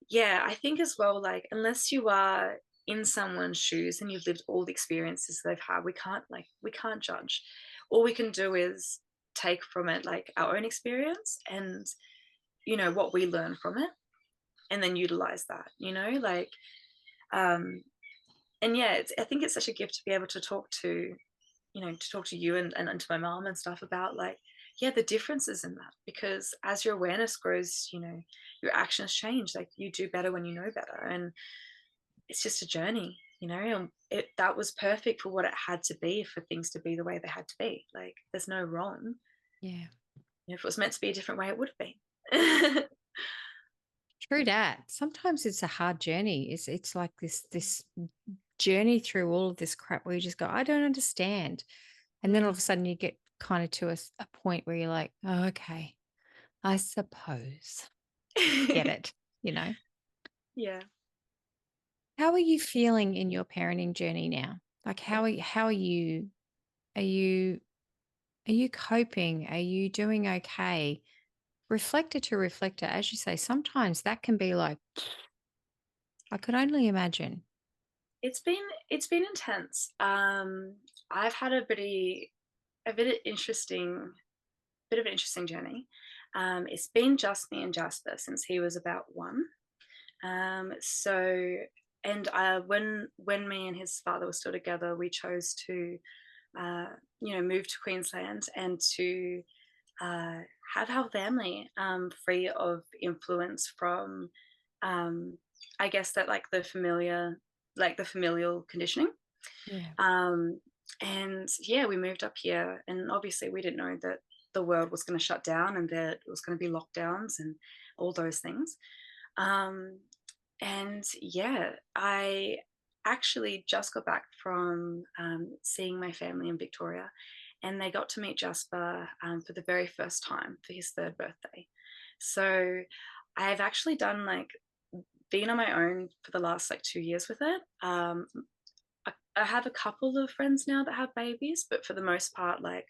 yeah, I think as well, like, unless you are in someone's shoes and you've lived all the experiences they've had, we can't judge. All we can do is take from it like our own experience and, what we learn from it and then utilize that, like, um, and yeah, I think it's such a gift to be able to talk to, to talk to you and to my mom and stuff about like, yeah, the differences in that, because as your awareness grows, your actions change. Like you do better when you know better. And it's just a journey, and that was perfect for what it had to be, for things to be the way they had to be. Like there's no wrong. Yeah. If it was meant to be a different way, it would have been. True that. Sometimes it's a hard journey. It's like this journey through all of this crap where you just go, I don't understand. And then all of a Mm. sudden you get kind of to a point where you're like, oh, okay, I suppose I get it, you know. Yeah. How are you feeling in your parenting journey now? Like how are you are you Are you coping? Are you doing okay? Reflector to reflector, as you say, sometimes that can be like, I could only imagine. It's been intense. I've had a bit of an interesting journey. It's been just me and Jasper since he was about one. So, and when me and his father were still together, we chose to, uh, move to Queensland and to uh, have our family free of influence from, um, I guess that like the familial conditioning. Yeah. Um, and yeah, we moved up here, and obviously we didn't know that the world was going to shut down and that it was going to be lockdowns and all those things. Um, and yeah, I actually just got back from seeing my family in Victoria, and they got to meet Jasper for the very first time for his third birthday. So I've actually done like been on my own for the last like 2 years with it. I have a couple of friends now that have babies, but for the most part, like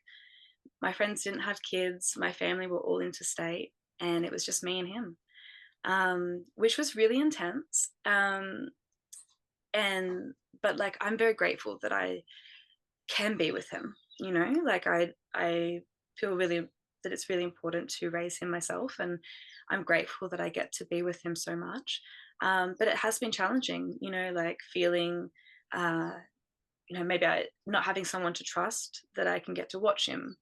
my friends didn't have kids. My family were all interstate, and it was just me and him, which was really intense. And but like I'm very grateful that I can be with him. Like I feel really that it's really important to raise him myself, and I'm grateful that I get to be with him so much. But it has been challenging, like feeling uh, maybe not having someone to trust that I can get to watch him,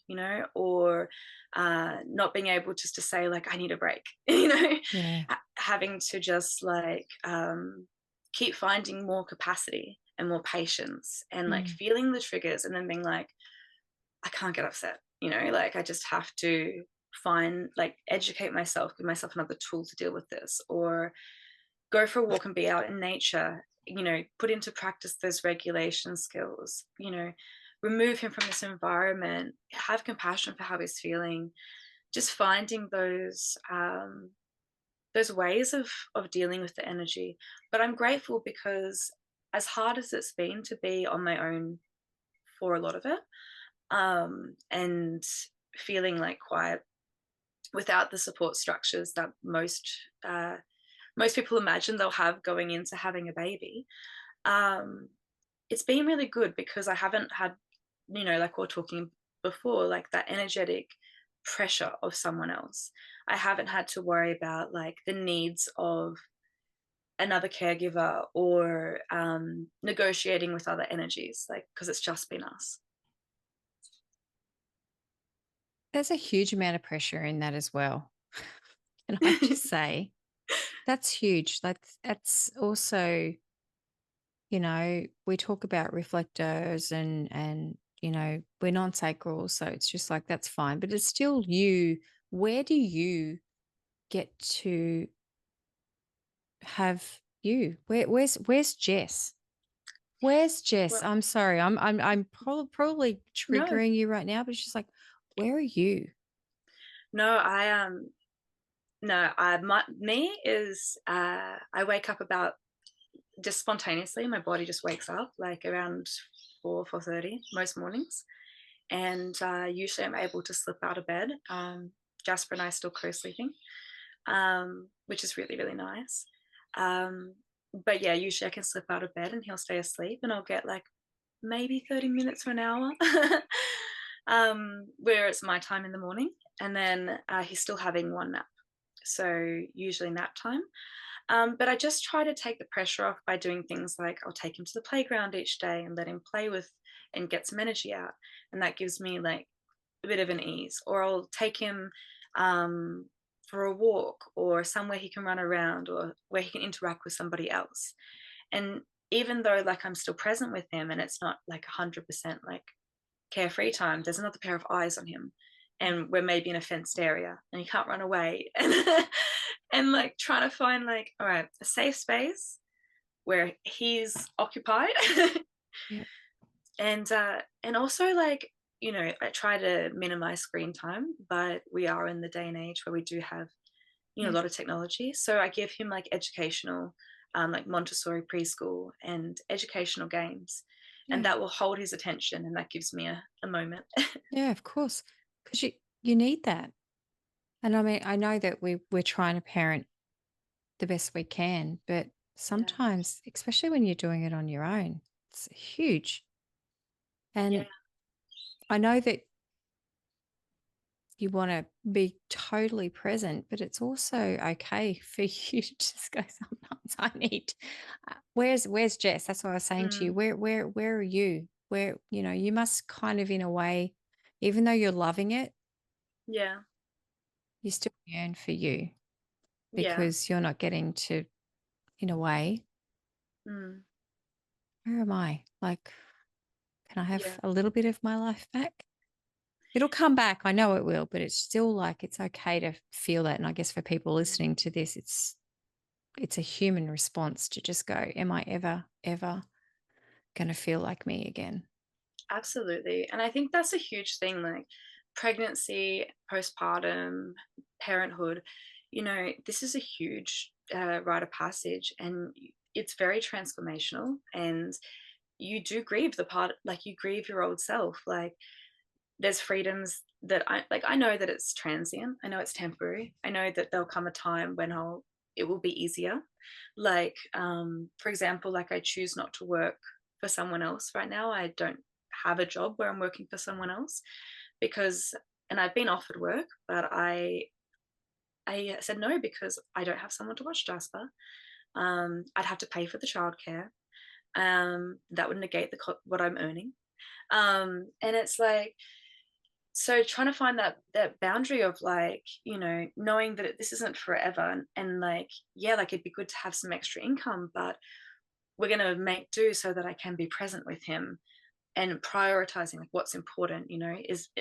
or not being able just to say like I need a break, Yeah. having to just like keep finding more capacity and more patience and like Mm. feeling the triggers and then being like I can't get upset, like I just have to find like educate myself, give myself another tool to deal with this, or go for a walk and be out in nature, put into practice those regulation skills, remove him from this environment, have compassion for how he's feeling, just finding those ways of dealing with the energy. But I'm grateful because as hard as it's been to be on my own for a lot of it, and feeling like quite without the support structures that most people imagine they'll have going into having a baby. Um, it's been really good because I haven't had, like we are talking before, like that energetic pressure of someone else. I haven't had to worry about like the needs of another caregiver or negotiating with other energies, like because it's just been us. There's a huge amount of pressure in that as well. Can I just say that's huge. Like that's also, we talk about reflectors and we're non-sacral, so it's just like that's fine. But it's still you. Where do you get to have you? Where's Jess? Where's Jess? Well, I'm sorry. I'm probably no, triggering you right now, but it's just like, where are you? no, no, me is, I wake up about just spontaneously. My body just wakes up like around 4:30 most mornings, and usually I'm able to slip out of bed. Jasper and I are still co-sleeping, which is really really nice. Um, but yeah, usually I can slip out of bed and he'll stay asleep, and I'll get like maybe 30 minutes or an hour, where it's my time in the morning, and then he's still having one nap. So usually nap time. But I just try to take the pressure off by doing things like I'll take him to the playground each day and let him play with and get some energy out. And that gives me like a bit of an ease. Or I'll take him um, for a walk or somewhere he can run around or where he can interact with somebody else. And even though like I'm still present with him and it's not like 100% like carefree time, there's another pair of eyes on him. And we're maybe in a fenced area and he can't run away. And like trying to find like, all right, a safe space where he's occupied. Yeah. And also like, I try to minimize screen time, but we are in the day and age where we do have, a Yes. lot of technology. So I give him like educational, like Montessori preschool and educational games. and Yeah. that will hold his attention, and that gives me a moment. Yeah, of course. Because you need that. And I mean, I know that we're trying to parent the best we can, but Yeah, sometimes, especially when you're doing it on your own, it's huge. yeah, And I know that you want to be totally present, but it's also okay for you to just go, sometimes I need where's Jess? That's what I was saying to you. mm, Where are you? Where, you must kind of in a way, even though you're loving it, yeah, you still yearn for you yeah, because you're not getting to, in a way, mm, where am I? Like, can I yeah, have a little bit of my life back? It'll come back. I know it will, but it's still like it's okay to feel that. And I guess for people mm, listening to this, it's a human response to just go, am I ever going to feel like me again? absolutely. And I think that's a huge thing, like pregnancy, postpartum, parenthood. This is a huge rite of passage, and it's very transformational. And you do grieve the part, like you grieve your old self. Like there's freedoms that I know that it's transient. I know it's temporary. I know that there'll come a time when it will be easier. Like, for example, like I choose not to work for someone else right now. I don't have a job where I'm working for someone else because, and I've been offered work, but I said no because I don't have someone to watch Jasper. I'd have to pay for the childcare. That would negate what I'm earning. And it's like, so trying to find that boundary of like, knowing that this isn't forever, and like, yeah, like it'd be good to have some extra income, but we're going to make do so that I can be present with him, and prioritizing like what's important.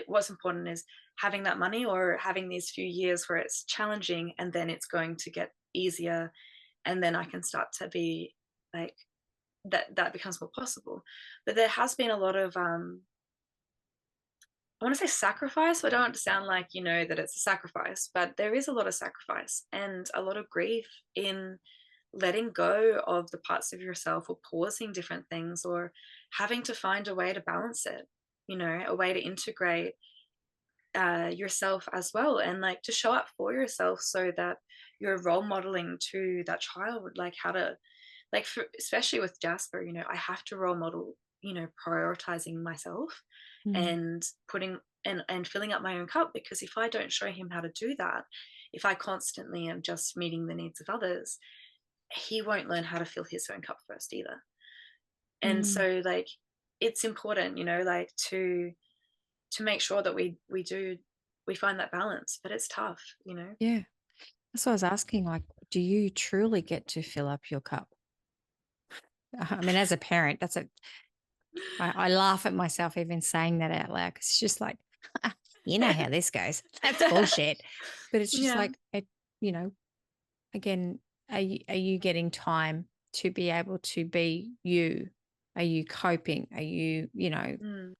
What's important is having that money or having these few years where it's challenging, and then it's going to get easier, and then I can start to be like, that becomes more possible. But there has been a lot of I want to say sacrifice. I don't want to sound like, that it's a sacrifice, but there is a lot of sacrifice and a lot of grief in letting go of the parts of yourself, or pausing different things, or having to find a way to balance it, a way to integrate yourself as well, and like to show up for yourself so that you're role modeling to that child, like how to, like, especially with Jasper, I have to role model, prioritizing myself Mm, and putting and filling up my own cup, because if I don't show him how to do that, if I constantly am just meeting the needs of others, he won't learn how to fill his own cup first either. And mm, so like it's important, like to make sure that we find that balance, but it's tough. yeah. That's what I was asking. Like, do you truly get to fill up your cup? I mean, as a parent, I laugh at myself even saying that out loud, 'cause it's just like, you know how this goes. That's bullshit. But it's just Yeah. like, you know, again, are you getting time to be able to be you? Are you coping? Are you, Mm.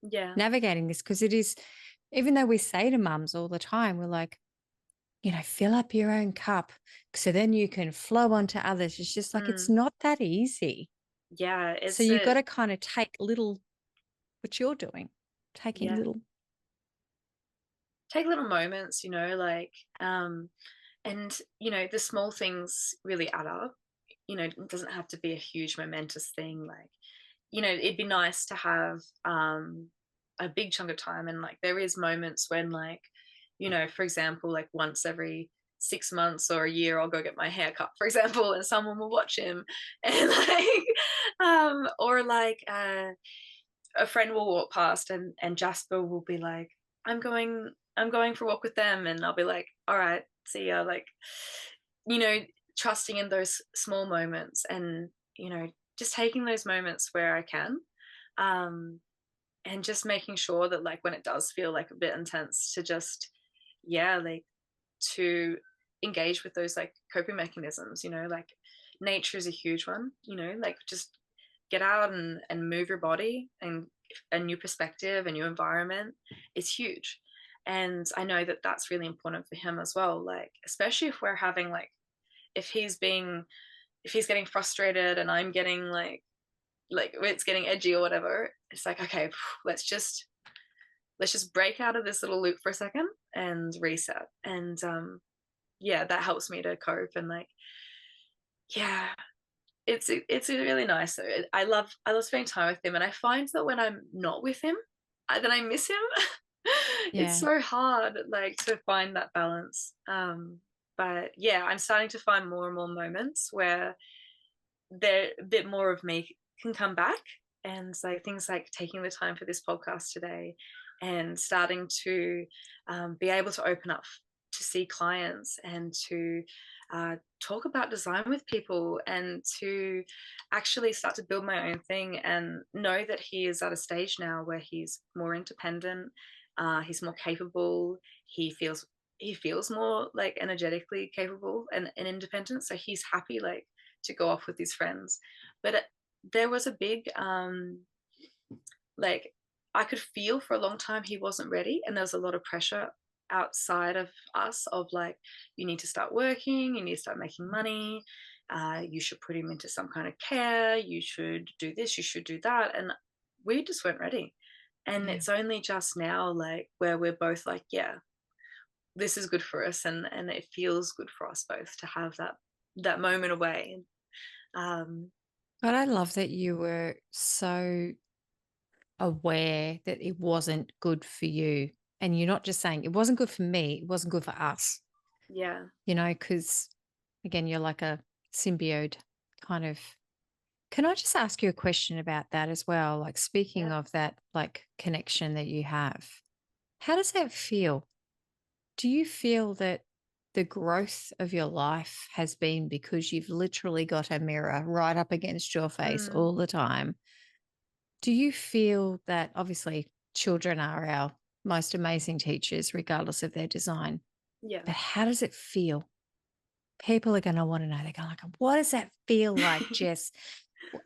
Yeah. navigating this? Because it is, even though we say to mums all the time, we're like, fill up your own cup so then you can flow on to others. It's just like, it's Mm. not that easy. Yeah, So it's you've got a to kind of take little, what you're doing, taking yeah. little, Take little moments, like and the small things really add up. It doesn't have to be a huge momentous thing. Like, it'd be nice to have a big chunk of time, and like there is moments when, like, for example, like once every 6 months or a year, I'll go get my hair cut, for example, and someone will watch him. And like or like a friend will walk past, and Jasper will be like, I'm going for a walk with them, and I'll be like, all right, see ya. Like, you know, trusting in those small moments, and just taking those moments where I can. Um, and just making sure that, like, when it does feel like a bit intense, to just, yeah, like, to engage with those like coping mechanisms, like nature is a huge one, like just get out and move your body, and a new perspective, a new environment is huge. And I know that that's really important for him as well, like especially if we're having like, if he's getting frustrated and I'm getting like, like when it's getting edgy or whatever, it's like, okay, let's just break out of this little loop for a second and reset. And yeah, that helps me to cope. And like, yeah, it's really nice. I love spending time with him, and I find that when I'm not with him, then I miss him. It's Yeah. so hard, like, to find that balance. But yeah, I'm starting to find more and more moments where there a bit more of me can come back, and like things like taking the time for this podcast today, and starting to be able to open up to see clients, and to talk about design with people, and to actually start to build my own thing, and know that he is at a stage now where he's more independent, he's more capable, he feels more like energetically capable and independent, so he's happy, like, to go off with his friends. But there was a big like, I could feel for a long time he wasn't ready, and there was a lot of pressure outside of us of like, you need to start working, you need to start making money, you should put him into some kind of care, you should do this, you should do that, and we just weren't ready. And Yeah. it's only just now, like, where we're both like, yeah, this is good for us, and it feels good for us both to have that moment away. um But I love that you were so aware that it wasn't good for you. And you're not just saying it wasn't good for me, it wasn't good for us, yeah. because again, you're like a symbiote kind of. Can I just ask you a question about that as well? Like, speaking Yeah. of that, like, connection that you have, how does that feel? Do you feel that the growth of your life has been because you've literally got a mirror right up against your face Mm, all the time? Do you feel that obviously children are our most amazing teachers, regardless of their design? yeah. But how does it feel? People are going to want to know. They're going, like, what does that feel like, Jess?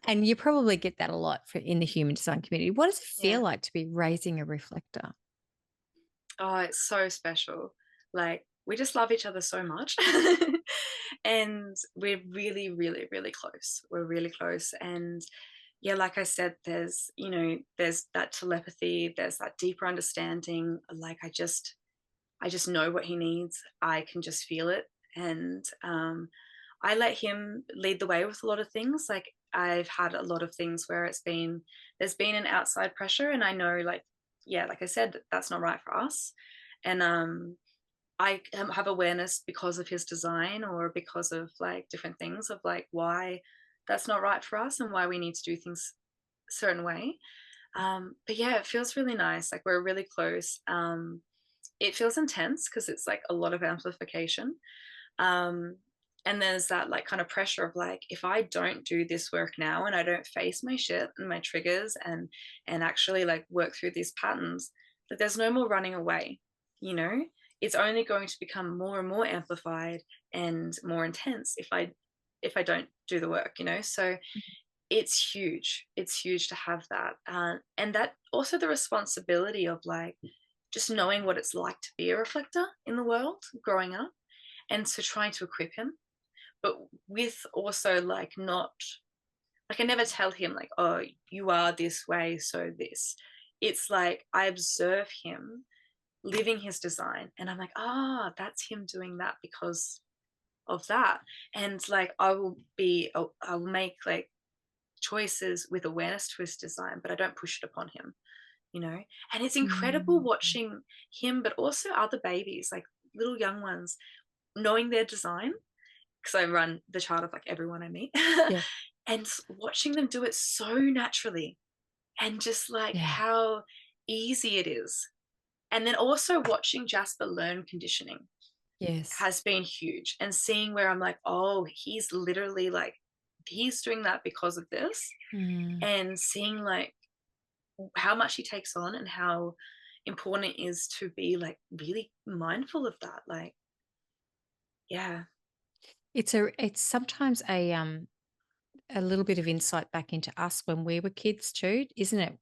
And you probably get that a lot in the human design community. What does it Yeah. feel like to be raising a reflector? Oh, it's so special. Like, we just love each other so much. And we're really, really, really close. We're really close. And yeah, like I said, there's that telepathy, there's that deeper understanding. Like, I just know what he needs. I can just feel it. And I let him lead the way with a lot of things. Like, I've had a lot of things where there's been an outside pressure, and I know, like, yeah, like I said, that's not right for us. And I have awareness because of his design, or because of like different things of like why that's not right for us, and why we need to do things a certain way. But yeah, it feels really nice. Like, we're really close. It feels intense because it's like a lot of amplification. Um, and there's that like kind of pressure of like, if I don't do this work now, and I don't face my shit and my triggers, and actually like work through these patterns, that there's no more running away, you know? It's only going to become more and more amplified and more intense if I don't do the work, you know? So it's huge. It's huge to have that. And that also the responsibility of like just knowing what it's like to be a reflector in the world growing up, and so trying to equip him, but with also like not, like, I never tell him like, oh, you are this way, so this. It's like I observe him living his design, and I'm like, ah, that's him doing that because of that. And like I will make like choices with awareness to his design, but I don't push it upon him, you know? And it's incredible Mm. watching him, but also other babies, like little young ones, knowing their design, because I run the chart of like everyone I meet, Yeah. and watching them do it so naturally, and just like Yeah. how easy it is. And then also watching Jasper learn conditioning Yes. has been huge, and seeing where I'm like, oh, he's literally like, he's doing that because of this, Mm. and seeing like how much he takes on, and how important it is to be like really mindful of that. Like, yeah, It's sometimes a little bit of insight back into us when we were kids too, isn't it?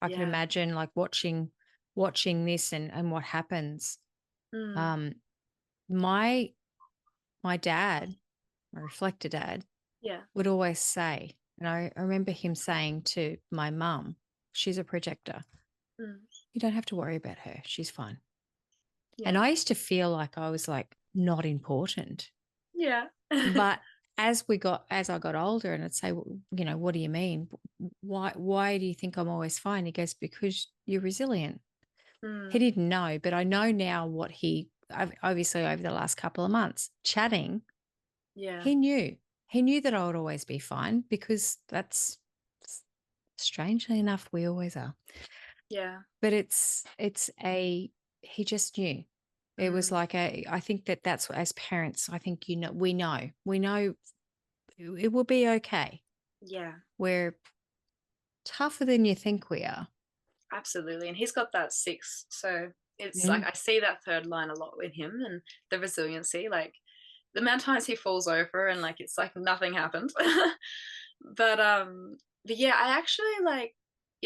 I can yeah, imagine like watching this and what happens. mm, Um, my my dad, my reflector dad, yeah, would always say, And I remember him saying to my mum, she's a projector, Mm. you don't have to worry about her. She's fine. And Yeah. I used to feel like I was like not important. Yeah. But as I got older, and I'd say, well, you know, what do you mean? Why do you think I'm always fine? He goes, because you're resilient. He Mm. didn't know, but I know now what obviously over the last couple of months chatting, Yeah. he knew. He knew that I would always be fine because that's strangely enough, we always are. Yeah. But he just knew. It was Mm. like I think that's as parents, I think, you know, we know it will be okay. Yeah. We're tougher than you think we are. Absolutely. And he's got that six. So it's like Mm. I see that third line a lot with him and the resiliency. Like the amount of times he falls over and like it's like nothing happened. But yeah, I actually like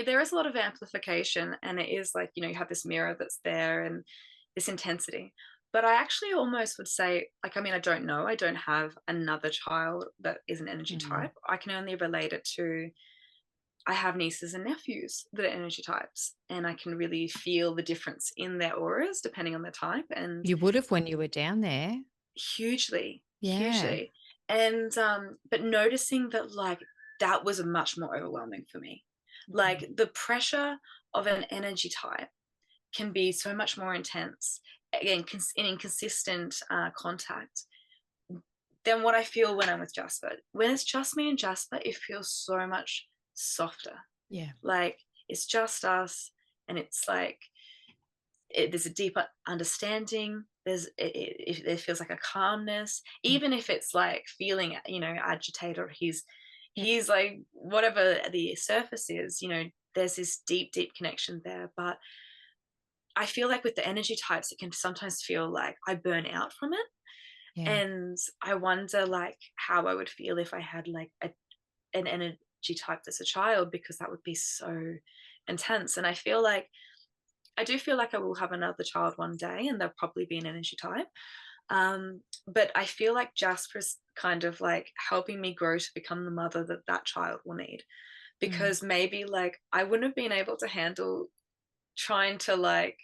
there is a lot of amplification and it is like, you have this mirror that's there and this intensity. But I actually almost would say, like, I mean, I don't know. I don't have another child that is an energy Mm. type. I can only relate it to I have nieces and nephews that are energy types, and I can really feel the difference in their auras depending on their type, and You would have when you were down there. hugely, Yeah. hugely. And but noticing that like that was much more overwhelming for me. Mm. Like the pressure of an energy type can be so much more intense, again, in inconsistent contact than what I feel when I'm with Jasper. When it's just me and Jasper, it feels so much softer. Yeah. Like it's just us, and it's like there's a deeper understanding. It feels like a calmness, Mm. even if it's like feeling agitated or Yeah. he's like whatever the surface is. There's this deep connection there. But I feel like with the energy types, it can sometimes feel like I burn out from it, Yeah. and I wonder like how I would feel if I had like an energy type that's a child, because that would be so intense. And I do feel like I will have another child one day and they'll probably be an energy type. But I feel like Jasper's kind of like helping me grow to become the mother that that child will need. Mm. Because maybe like I wouldn't have been able to handle trying to like,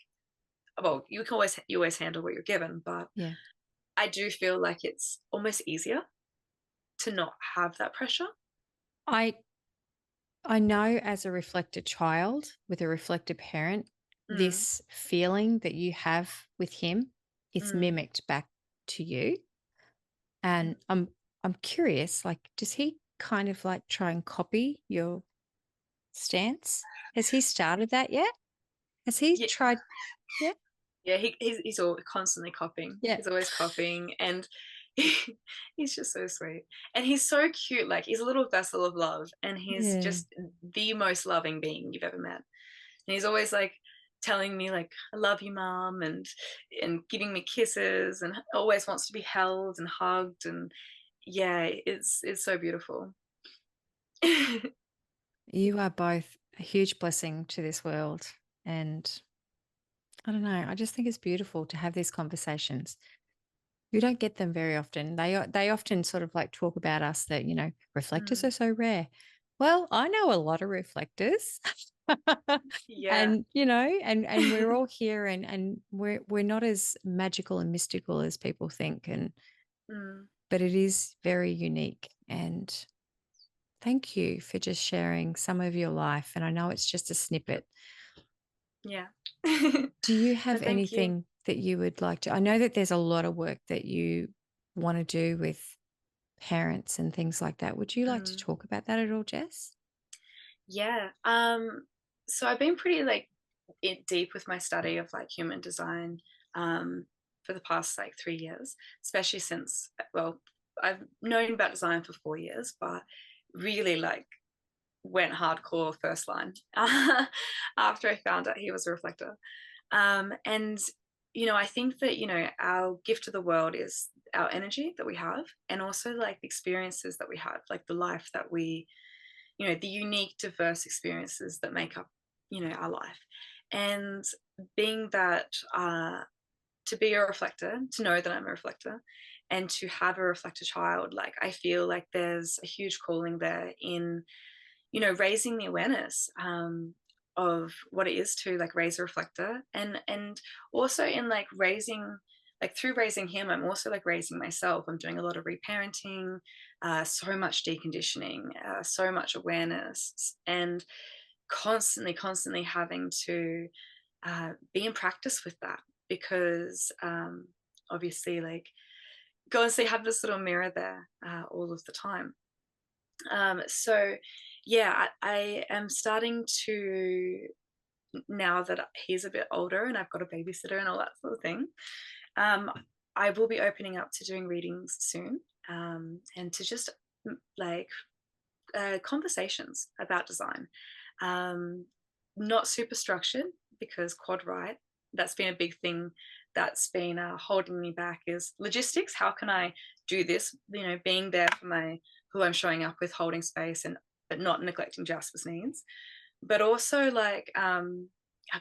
well, you always handle what you're given, but Yeah. I do feel like it's almost easier to not have that pressure. I I know as a reflected child with a reflected parent, Mm, this feeling that you have with him is mm. mimicked back to you. And I'm curious, like, does he kind of like try and copy your stance? Has he started that yet? Has he Yeah, tried? Yeah. yeah, he's all constantly copying. Yeah. He's always copying, and he, he's just so sweet, and he's so cute. Like he's a little vessel of love, and he's Yeah. just the most loving being you've ever met. And he's always like telling me like I love you, mom, and giving me kisses, and always wants to be held and hugged, and yeah, it's so beautiful. You are both a huge blessing to this world. And I don't know, I just think it's beautiful to have these conversations. You don't get them very often. They often sort of like talk about us that, you know, reflectors Mm, are so rare. Well, I know a lot of reflectors. yeah. And, you know, and we're all here and we're not as magical and mystical as people think. And Mm, but it is very unique. And thank you for just sharing some of your life. And I know it's just a snippet. yeah. Do you No, have thank you. anything that you would like to? I know that there's a lot of work that you want to do with parents and things like that. Would you like to Mm. talk about that at all, Jess? Yeah. So I've been pretty like deep with my study of like human design for the past like 3 years, especially since, well, I've known about design for 4 years, but really like went hardcore first line after I found out he was a reflector. And I think that our gift to the world is our energy that we have, and also like the experiences that we have, like the life that we the unique diverse experiences that make up our life. And being that to be a reflector, to know that I'm a reflector, and to have a reflector child, like I feel like there's a huge calling there in, raising the awareness of what it is to like raise a reflector, and also in like raising, like through raising him, I'm also like raising myself. I'm doing a lot of reparenting, so much deconditioning, so much awareness, and constantly having to be in practice with that, because obviously, like, go and see, have this little mirror there all of the time. So yeah, I am starting to, now that he's a bit older and I've got a babysitter and all that sort of thing, um, I will be opening up to doing readings soon, and to just like conversations about design. Um, Not super structured, because Quad Right, that's been a big thing that's been holding me back, is logistics. How can I do this? Being there for my, who I'm showing up with, holding space, and but not neglecting Jasper's needs. But also like, oh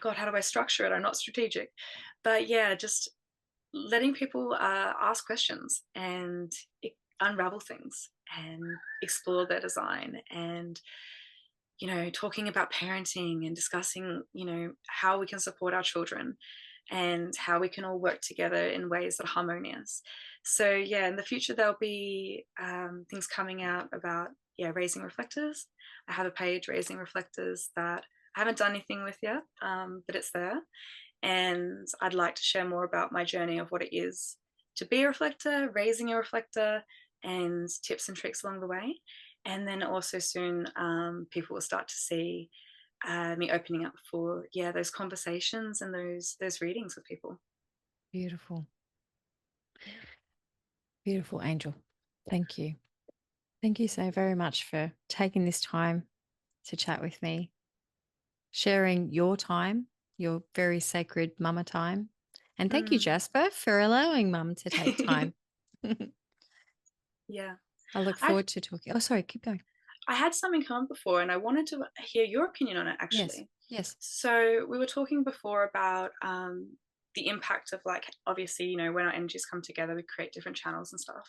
God, how do I structure it? I'm not strategic. But yeah, just letting people ask questions and unravel things and explore their design, and talking about parenting and discussing how we can support our children and how we can all work together in ways that are harmonious. So yeah, in the future there'll be things coming out about, yeah, raising reflectors. I have a page, raising reflectors, that I haven't done anything with yet, but it's there, and I'd like to share more about my journey of what it is to be a reflector, raising a reflector, and tips and tricks along the way. And then also soon, people will start to see me opening up for, yeah, those conversations and those readings with people. Beautiful. Beautiful, Angel. Thank you. Thank you so very much for taking this time to chat with me, sharing your time, your very sacred mama time. And thank you, Mm. Jasper, for allowing mum to take time. Yeah, I look I've forward to talking. Oh, sorry, keep going. I had something come up before, and I wanted to hear your opinion on it, Yes, actually. yes. So we were talking before about the impact of, like, obviously, when our energies come together, we create different channels and stuff.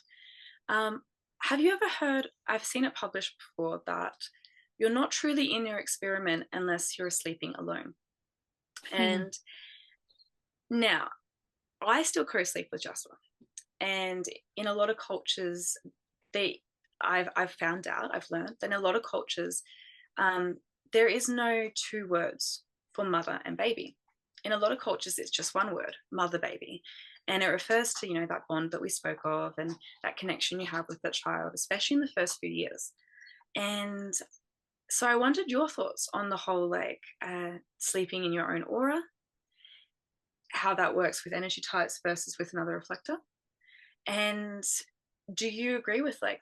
Um, have you ever heard? I've seen it published before that you're not truly in your experiment unless you're sleeping alone. And now, I still co-sleep with Jasper, and in a lot of cultures, they I've found out, I've learned that in a lot of cultures, um, there is no two words for mother and baby. In a lot of cultures, it's just one word, mother baby. And it refers to, that bond that we spoke of, and that connection you have with that child, especially in the first few years. And so I wondered your thoughts on the whole, like, sleeping in your own aura, how that works with energy types versus with another reflector. And do you agree with, like,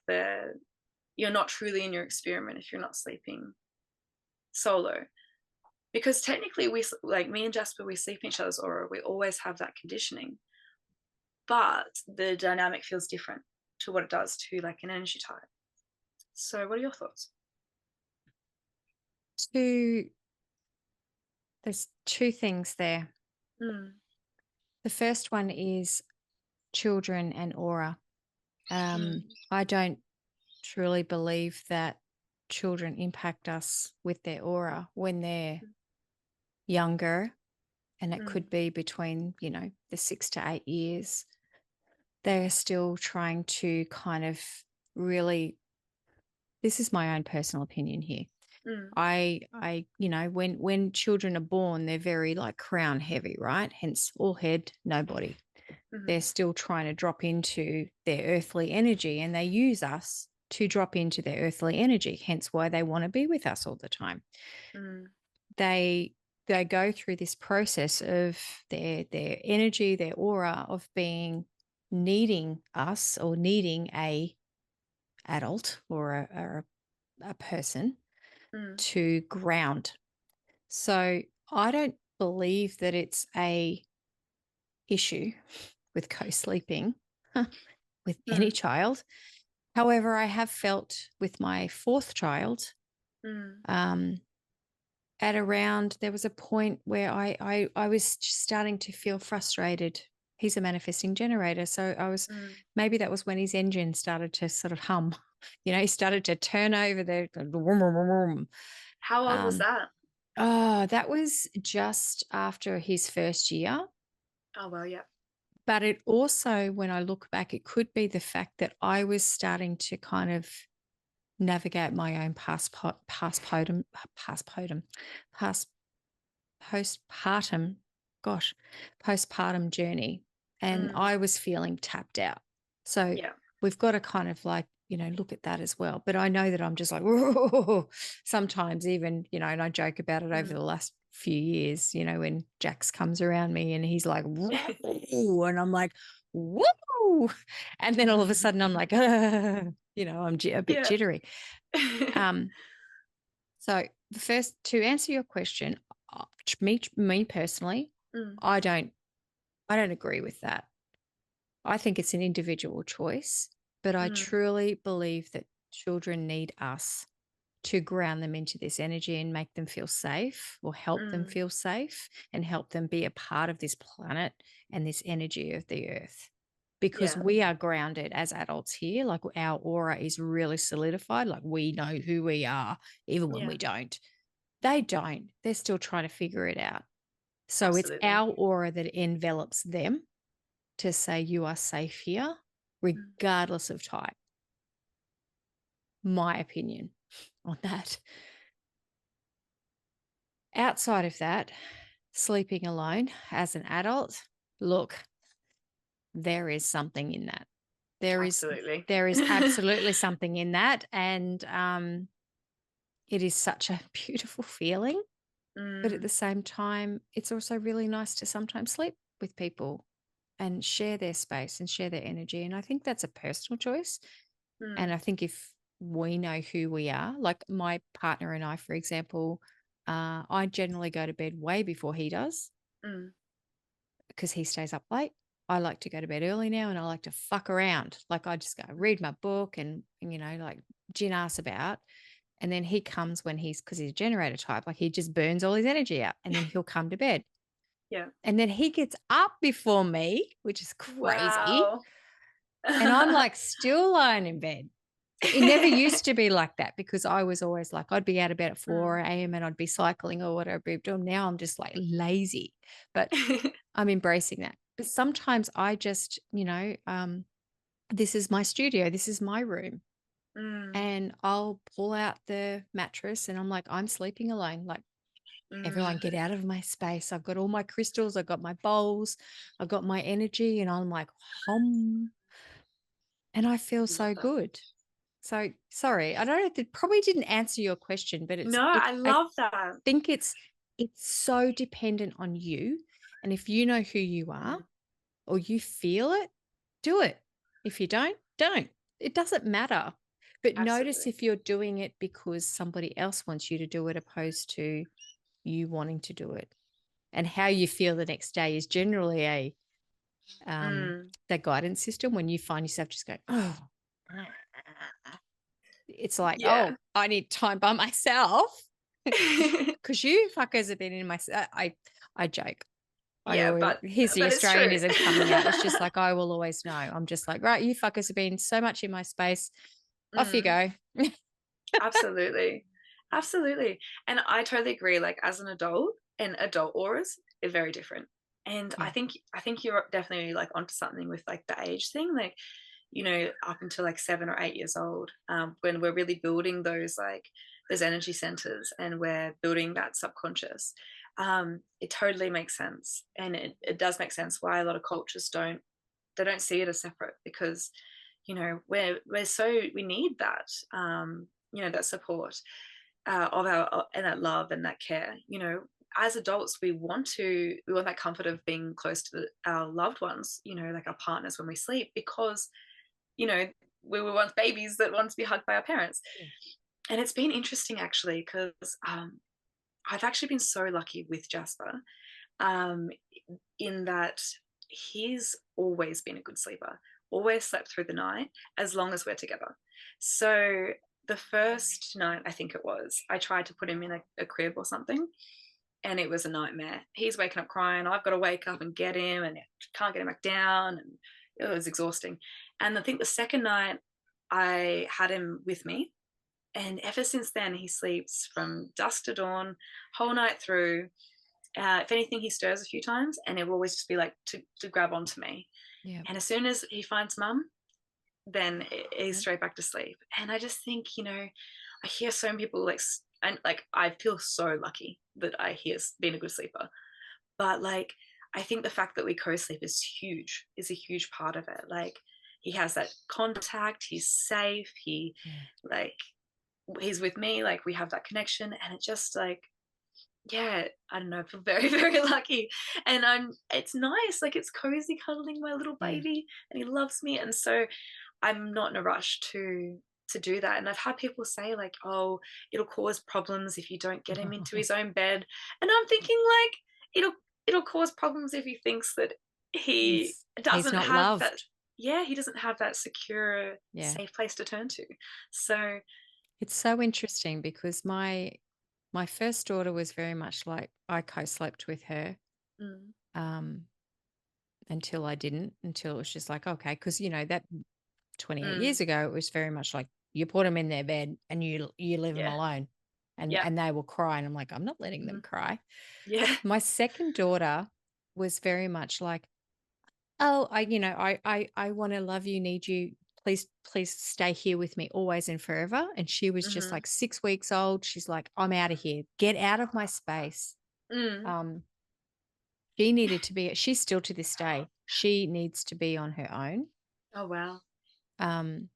you're not truly in your experiment if you're not sleeping solo? Because technically, like me and Jasper, we sleep in each other's aura. We always have that conditioning, but the dynamic feels different to what it does to like an energy type. So, what are your thoughts? Two, there's two things there. Mm, The first one is children and aura. mm, I don't truly believe that children impact us with their aura when they're younger, and it mm, could be between, the 6 to 8 years. They're still trying to kind of really, this is my own personal opinion here. mm, When children are born, they're very like crown heavy, right? Hence all head, no body. mm, They're still trying to drop into their earthly energy, and they use us to drop into their earthly energy, hence why they want to be with us all the time. mm, They go through this process of their energy, their aura of being, needing us or needing a adult or a person mm, to ground. So I don't believe that it's a issue with co-sleeping with any mm, child. However, I have felt with my fourth child, mm, um, at around, there was a point where I was just starting to feel frustrated He's a manifesting generator. So maybe that was when his engine started to sort of hum. He started to turn over the vroom, vroom, vroom, vroom. How old was that? That was just after his first year. Oh, well, yeah. But it also, when I look back, it could be the fact that I was starting to kind of navigate my own postpartum, postpartum journey. And I was feeling tapped out. So Yeah. we've got to kind of like, look at that as well. But I know that I'm just like, whoa, sometimes even, and I joke about it over the last few years, when Jax comes around me and he's like, whoa, and I'm like, whoa. And then all of a sudden I'm like, I'm a bit jittery. So the first, to answer your question, me personally, I don't agree with that. I think it's an individual choice, but I truly believe that children need us to ground them into this energy and make them feel safe, or help them feel safe, and help them be a part of this planet and this energy of the earth. Because we are grounded as adults here, like our aura is really solidified, like we know who we are, even when we don't. They don't. They're still trying to figure it out. So Absolutely. it's our aura that envelops them to say you are safe here, regardless of type. My opinion on that. Outside of that, sleeping alone as an adult, look, there is something in that. There is absolutely something in that. And it is such a beautiful feeling. But at the same time, it's also really nice to sometimes sleep with people and share their space and share their energy. And I think that's a personal choice. And I think if we know who we are, like my partner and I, for example, I generally go to bed way before he does because he stays up late. I like to go to bed early now, and I like to fuck around. Like I just go read my book and like gin ass about. And then he comes when because he's a generator type, like he just burns all his energy out, and then he'll come to bed. Yeah. And then he gets up before me, which is crazy. Wow. And I'm like still lying in bed. It never used to be like that, because I was always like, I'd be out of bed at 4 a.m. and I'd be cycling or whatever I'd be doing. Now I'm just like lazy, but I'm embracing that. But sometimes I just, this is my studio, this is my room. And I'll pull out the mattress and I'm like, I'm sleeping alone. Like, everyone get out of my space. I've got all my crystals, I've got my bowls, I've got my energy, and I'm like, hum. And I feel so good. So sorry, I don't know. It probably didn't answer your question, but I love that. I think it's so dependent on you. And if you know who you are or you feel it, do it. If you don't. It doesn't matter. But notice if you're doing it because somebody else wants you to do it, opposed to you wanting to do it. And how you feel the next day is generally that guidance system when you find yourself just going, oh, it's like, oh, I need time by myself because you fuckers have been in my, I joke. But here's the Australianism it's coming out. It's just like, I will always know. I'm just like, right, you fuckers have been so much in my space. Off you go. Absolutely. And I totally agree. Like, as an adult, and adult auras are very different. And I think you're definitely like onto something with like the age thing. Like, up until like 7 or 8 years old, when we're really building those energy centers and we're building that subconscious, it totally makes sense. And it does make sense why a lot of cultures don't see it as separate, because we need that, that support of our and that love and that care. As adults, we want that comfort of being close to our loved ones, like our partners when we sleep, because we were once babies that want to be hugged by our parents. And it's been interesting, actually, because I've actually been so lucky with Jasper, in that he's always been a good sleeper, always slept through the night as long as we're together. So the first night, I think it was, I tried to put him in a crib or something, and it was a nightmare. He's waking up crying. I've got to wake up and get him, and can't get him back down. And it was exhausting. And I think the second night I had him with me. And ever since then, he sleeps from dusk to dawn, whole night through. If anything, he stirs a few times, and it will always just be like to grab onto me. Yeah. And as soon as he finds mum, then he's Yep. straight back to sleep. And I just think, I hear so many people and like I feel so lucky that I hear being a good sleeper. But like, I think the fact that we co-sleep is a huge part of it. Like, he has that contact, he's safe, Yeah. like, he's with me, like, we have that connection, and it just like, yeah, I don't know, I feel very, very lucky. And it's nice, like, it's cozy cuddling my little Yeah. baby, and he loves me. And so I'm not in a rush to do that. And I've had people say like, "Oh, it'll cause problems if you don't get him into his own bed." And I'm thinking like, it'll cause problems if he thinks that he He's doesn't not have that. loved. Yeah, he doesn't have that secure, Yeah. safe place to turn to. So, It's so interesting because my first daughter was very much like I co-slept with her mm, um, until I didn't, until it was just like, okay, because that 28 mm, years ago, it was very much like you put them in their bed and you leave them yeah, alone, and yeah, they will cry, and I'm like, I'm not letting them mhm, cry. yeah, My second daughter was very much like, oh, I want to love you, need you. Please stay here with me always and forever. And she was just mhm, like 6 weeks old. She's like, I'm out of here. Get out of my space. mm. Um, she needed to be, she's still to this day, she needs to be on her own. Oh wow. Um,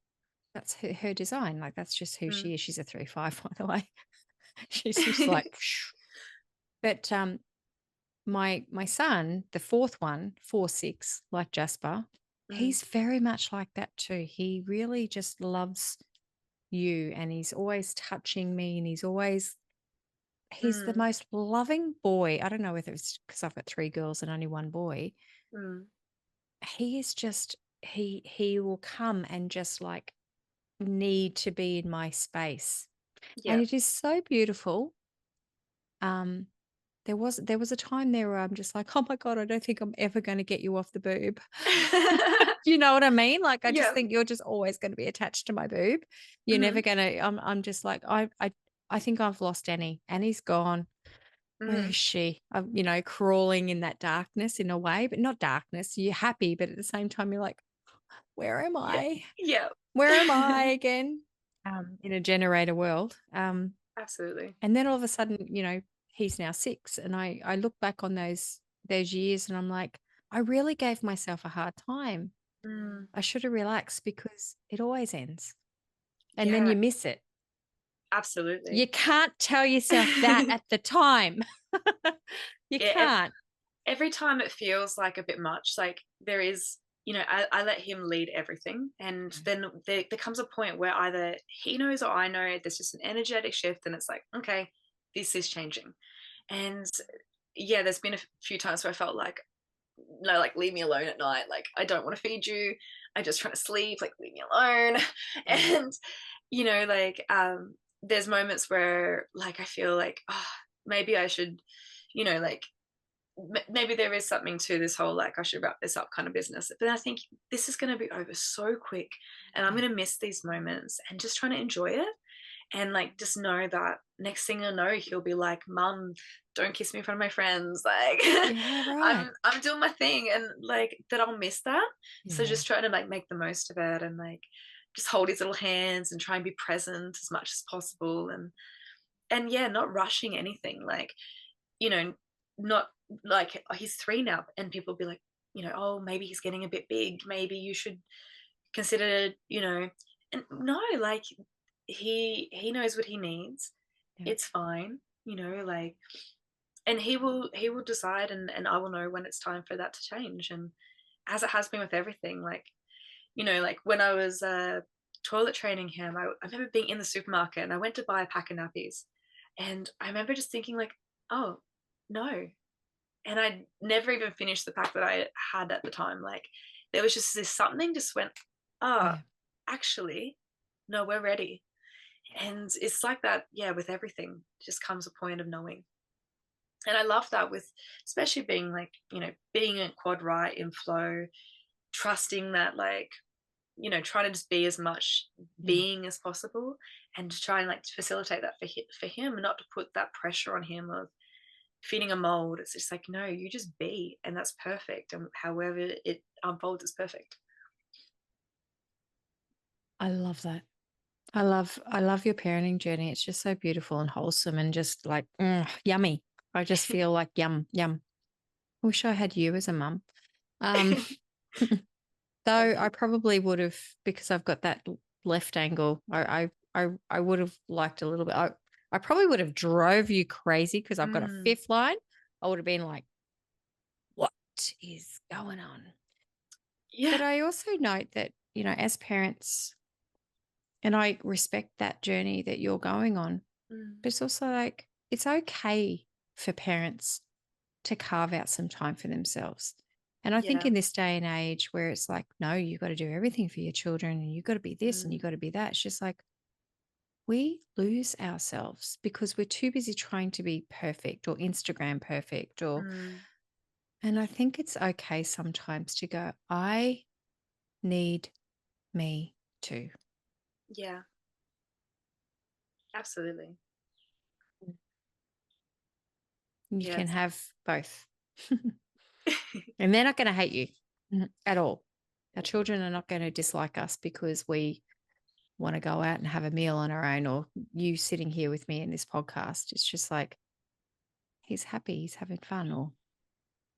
that's her design. Like that's just who Mm. she is. She's a 3-5, by the way. She's just like, but my son, the fourth one, 4-6, like Jasper, mm, he's very much like that too. He really just loves you, and he's always touching me, and he's the mm, most loving boy. I don't know whether it's because I've got three girls and only one boy. mm. He is just he will come and just like need to be in my space. And Yeah. it is so beautiful. Um, there was a time there where I'm just like, oh my God, I don't think I'm ever going to get you off the boob. Do you know what I mean? Like, I just Yeah. think you're just always going to be attached to my boob. You're never Mhm, going to. I'm just like, I think I've lost Annie. Annie's gone. Where is mhm. she? I'm, crawling in that darkness in a way, but not darkness. You're happy, but at the same time, you're like, where am Yeah. I? Yeah. Where am I again? In a generator world. Absolutely. And then all of a sudden, he's now 6, and I look back on those years, and I'm like, I really gave myself a hard time. Mm. I should have relaxed because it always ends, and then Yeah, you miss it. You absolutely. can't tell yourself that at the time. You Yeah, can't. every time it feels like a bit much, like there is, I let him lead everything. And Yeah. then there comes a point where either he knows or I know there's just an energetic shift, and it's like, okay, this is changing. And yeah, there's been a few times where I felt like, no, like leave me alone at night. Like, I don't want to feed you. I'm just trying to sleep. Like, leave me alone. Yeah. And, like, there's moments where like I feel like, oh, maybe I should, like, maybe there is something to this whole like I should wrap this up kind of business. But I think this is going to be over so quick, and I'm Yeah. going to miss these moments and just trying to enjoy it. And like just know that next thing I know, he'll be like, "Mum, don't kiss me in front of my friends." Like, Yeah, right. I'm doing my thing, and like that I'll miss that. So Yeah. just try to like make the most of it, and like just hold his little hands and try and be present as much as possible. And yeah, not rushing anything. Like, you know, not like, oh, he's 3 now, and people be like, oh, maybe he's getting a bit big. Maybe you should consider, and no, like he knows what he needs. Yeah. It's fine, like, and he will decide, and I will know when it's time for that to change. And as it has been with everything, like, like when I was toilet training him, I remember being in the supermarket and I went to buy a pack of nappies, and I remember just thinking like, oh no, and I never even finished the pack that I had at the time. Like, there was just this something just went, oh, Yeah. actually, no, we're ready. And it's like that, yeah, with everything. Just comes a point of knowing. And I love that with, especially being like, being a quad right in flow, trusting that, like, trying to just be as much Yeah. being as possible, and to try and like facilitate that for him, and not to put that pressure on him of fitting a mold. It's just like, no, you just be, and that's perfect. And however it unfolds is perfect. I love that. I love your parenting journey. It's just so beautiful and wholesome and just like yummy. I just feel like yum, yum. Wish I had you as a mum. Um, though Thank I you. probably would have, because I've got that left angle. I would have liked a little bit. I probably would have drove you crazy because I've got a Mm, fifth line. I would have been like, what is going on? yeah. But I also note that, as parents, and I respect that journey that you're going on, Mm, but it's also like, it's okay for parents to carve out some time for themselves. And I think yeah. in this day and age where it's like, no, you've got to do everything for your children and you've got to be this and you've Mm, got to be that. It's just like we lose ourselves because we're too busy trying to be perfect or Instagram perfect mm, and I think it's okay sometimes to go, I need me too. yeah. Absolutely. You can Yes. have both. And they're not going to hate you at all. Our children are not going to dislike us because we want to go out and have a meal on our own or you sitting here with me in this podcast. It's just like he's happy, he's having fun, or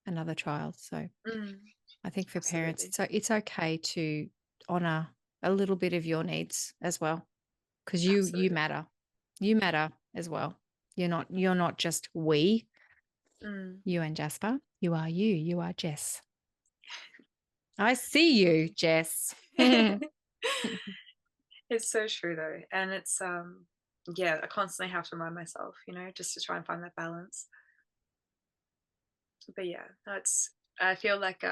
another child. So Mm, I think for parents, absolutely. it's okay to honor a little bit of your needs as well, because you Absolutely. matter. You matter as well. You're not just we, Mm. you and Jasper. You are you. You are Jess. I see you, Jess. It's so true though. And it's yeah, I constantly have to remind myself, just to try and find that balance. But yeah, that's I feel like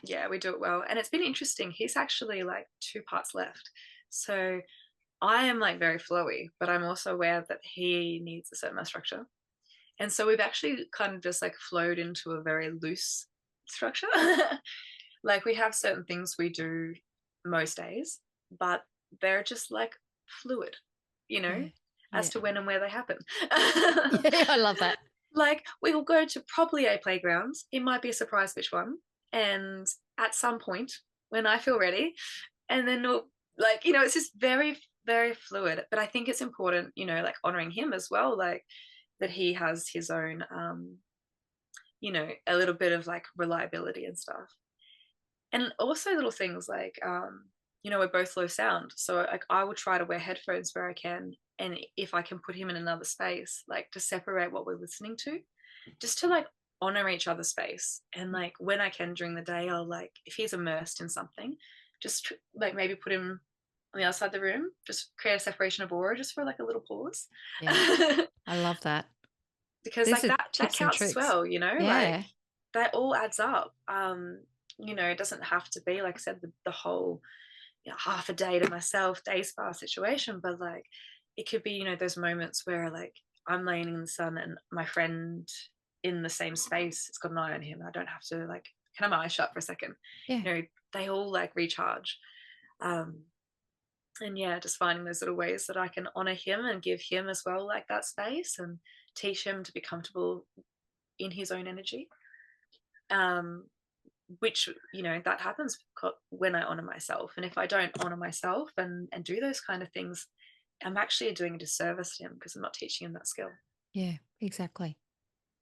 yeah, we do it well. And it's been interesting. He's actually like two parts left. So I am like very flowy, but I'm also aware that he needs a certain amount of structure. And so we've actually kind of just like flowed into a very loose structure. Like we have certain things we do most days, but they're just like fluid, you know, Yeah. as Yeah. to when and where they happen. Yeah. I love that. Like we will go to probably a playground. It might be a surprise which one. And at some point when I feel ready, and then like, it's just very, very fluid. But I think it's important, like honoring him as well, like that he has his own a little bit of like reliability and stuff. And also little things like we're both low sound, so like I will try to wear headphones where I can, and if I can put him in another space, like to separate what we're listening to, just to like honor each other's space. And like when I can during the day, I'll like, if he's immersed in something, just like maybe put him on the other side of the room, just create a separation of aura just for like a little pause. Yeah. I love that. Because These like are that tips and counts as tricks. well, like Yeah. that all adds up. It doesn't have to be, like I said, the whole, half a day to myself, day spa situation, but like it could be, those moments where like I'm laying in the sun and my friend in the same space has got an eye on him. I don't have to like, can I have my eyes shut for a second? Yeah. They all like recharge. Um, and yeah, just finding those little ways that I can honor him and give him as well, like that space, and teach him to be comfortable in his own energy. Um, which that happens when I honor myself, and if I don't honor myself and do those kind of things, I'm actually doing a disservice to him because I'm not teaching him that skill. Yeah. Exactly.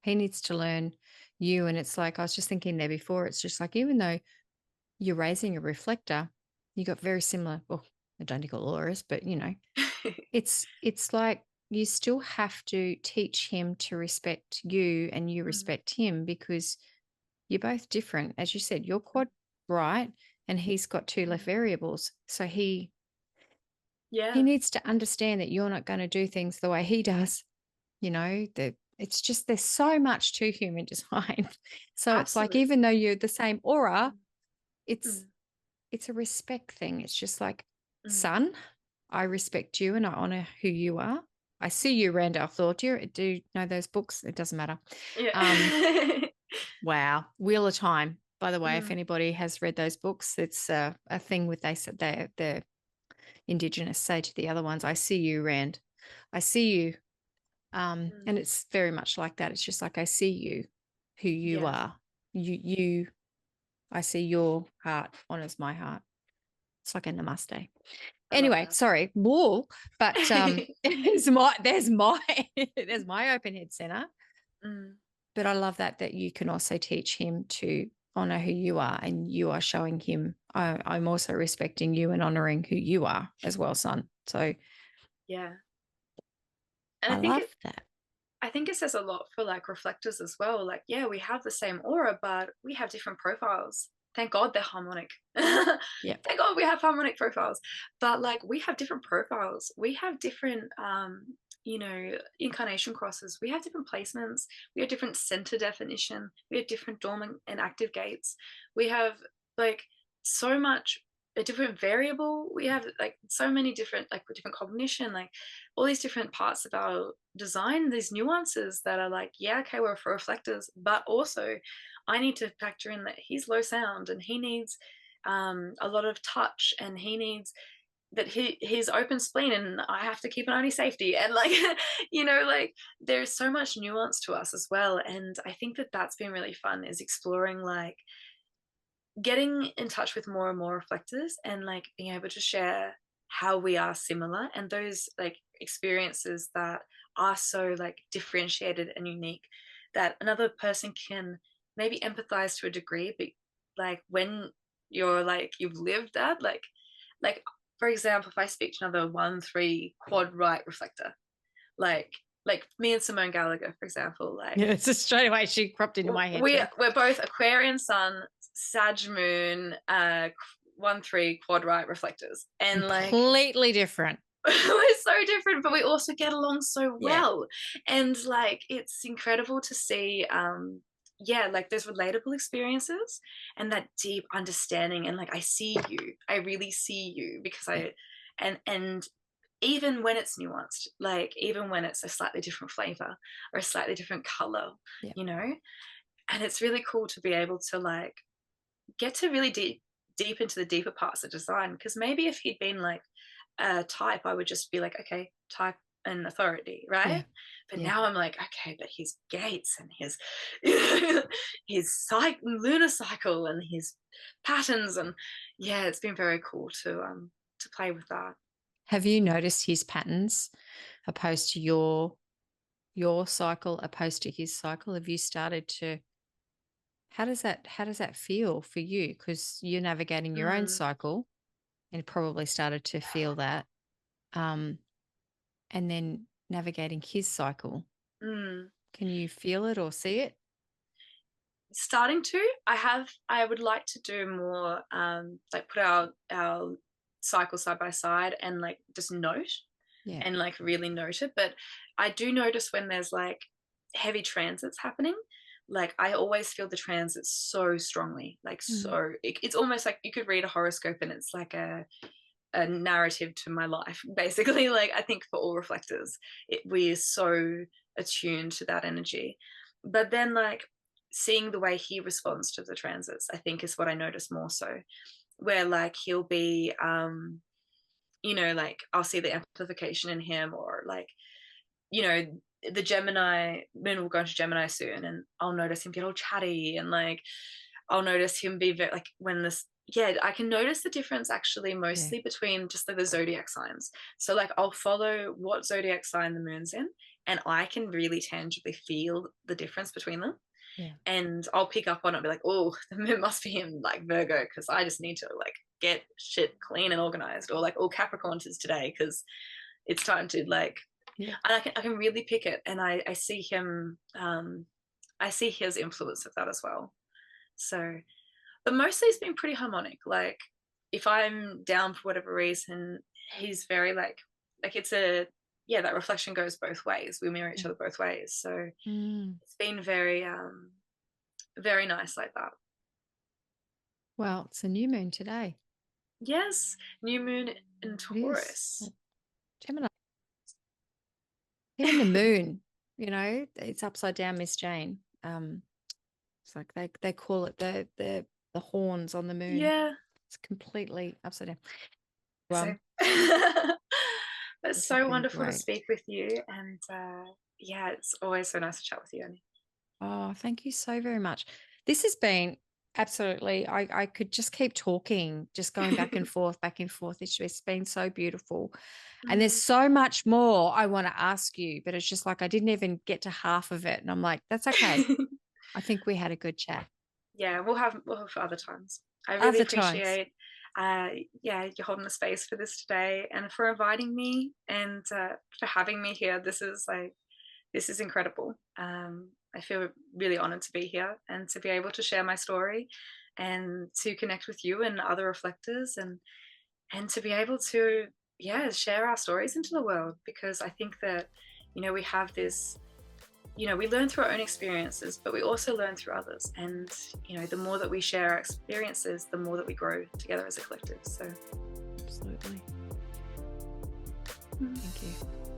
He needs to learn you. And it's like, I was just thinking there before, it's just like, even though you're raising a reflector, you got very similar, well, identical auras, but it's like you still have to teach him to respect you and you Mm, respect him because you're both different. As you said, you're quad right and he's got two left mm. variables. So he Yeah, needs to understand that you're not going to do things the way he does. That it's just there's so much to human design. So it's like absolutely. even though you're the same aura, Mm, it's mm, it's a respect thing. It's just like, mm, son, I respect you and I honor who you are. I See You, Randolph Thor. Do you know those books? It doesn't matter. Yeah. Wow. Wheel of Time. By the way, if Mm, anybody has read those books, it's a thing with the Indigenous say to the other ones, I see you, Rand. I see you. And mm, it's very much like that. It's just like, I see you, who you yeah, are. I see your heart honors my heart. It's like a namaste. I love Anyway, that. sorry, wool, but there's my open head center. Mm, But I love that you can also teach him to honor who you are, and you are showing him I'm also respecting you and honoring who you are as well, son. So yeah. And I love that. I think it says a lot for like reflectors as well. Like, yeah, we have the same aura, but we have different profiles. Thank God they're harmonic. Yeah. Thank God we have harmonic profiles. But like we have different profiles. We have different incarnation crosses. We have different placements. We have different center definition. We have different dormant and active gates. We have like so much a different variable. We have like so many different different cognition, like all these different parts of our design, these nuances that are like, yeah, okay, we're for reflectors, but also I need to factor in that he's low sound and he needs a lot of touch, and he needs that he's open spleen, and I have to keep an eye on his safety, and like like there's so much nuance to us as well. And I think that that's been really fun, is exploring like getting in touch with more and more reflectors, and like being able to share how we are similar, and those like experiences that are so like differentiated and unique that another person can maybe empathize to a degree, but like when you're like you've lived that, like for example, if I speak to another 1-3 quad right reflector, like like me and Simone Gallagher, for example, like Yeah, it's just straight away she cropped into my head too. we're both Aquarian Sun, Sag Moon, 1-3 quad right reflectors, and like Completely different. we're so different, but we also get along so Yeah. well, and like it's incredible to see. Yeah, like there's relatable experiences and that deep understanding, and like I see you, I really see you, because Yeah. and even when it's nuanced, like even when it's a slightly different flavor or a slightly different color, Yeah. you know, and it's really cool to be able to like get to really deep into the deeper parts of design, because maybe if he'd been like a type, I would just be like, okay, type and authority, Yeah. right? But Yeah. now I'm like, okay, but his gates and his his lunar cycle and his patterns, and yeah, it's been very cool to play with that. Have you noticed his patterns opposed to your cycle opposed to his cycle? Have you started to how does that feel for you? Because you're navigating your own Mm, cycle and probably started to feel that. Um, and then navigating his cycle. mm. Can you feel it or see it? Starting to, I would like to do more, like put our cycle side by side and like just note Yeah. and like really note it. But I do notice when there's like heavy transits happening, like I always feel the transits so strongly, like Mm. so it's almost like you could read a horoscope and it's like a narrative to my life basically. Like I think for all reflectors, we are so attuned to that energy, but then like seeing the way he responds to the transits, I think is what I notice more so, where like he'll be like I'll see the amplification in him, or like you know the Gemini moon will go into Gemini soon, and I'll notice him get all chatty, and like I'll notice him be very like when this yeah, I can notice the difference actually Yeah. mostly between just like the zodiac signs. So like I'll follow what zodiac sign the moon's in, and I can really tangibly feel the difference between them. Yeah. And I'll pick up on it and be like, oh, the moon must be in like Virgo, because I just need to like get shit clean and organized, or like oh, Capricorn's is today because it's time to like, Yeah. and I can really pick it, and I see him, I see his influence of that as well. So, but mostly it's been pretty harmonic. Like if I'm down for whatever reason, he's very like it's a yeah, that reflection goes both ways. We mirror each Yeah. other both ways. So Mm. it's been very very nice like that. Well, it's a new moon today. Yes, new moon in It is. Taurus. Gemini. Even the moon, it's upside down, Miss Jane. It's like they call it the horns on the moon. Yeah. It's completely upside down. So it's This has so been wonderful to great. speak with you. And yeah, it's always so nice to chat with you, Annie. Oh, thank you so very much. This has been absolutely, I could just keep talking, just going back and forth, back and forth. It's been so beautiful. And there's Mm. so much more I want to ask you, but it's just like I didn't even get to half of it. And I'm like, that's okay. I think we had a good chat. Yeah, we'll have for other times. I really Other times. appreciate yeah, you holding the space for this today and for inviting me and for having me here. This is incredible. I feel really honored to be here and to be able to share my story and to connect with you and other reflectors and to be able to, yeah, share our stories into the world, because I think that, we have this, we learn through our own experiences, but we also learn through others. And, the more that we share our experiences, the more that we grow together as a collective. So, Absolutely. mm. Thank you.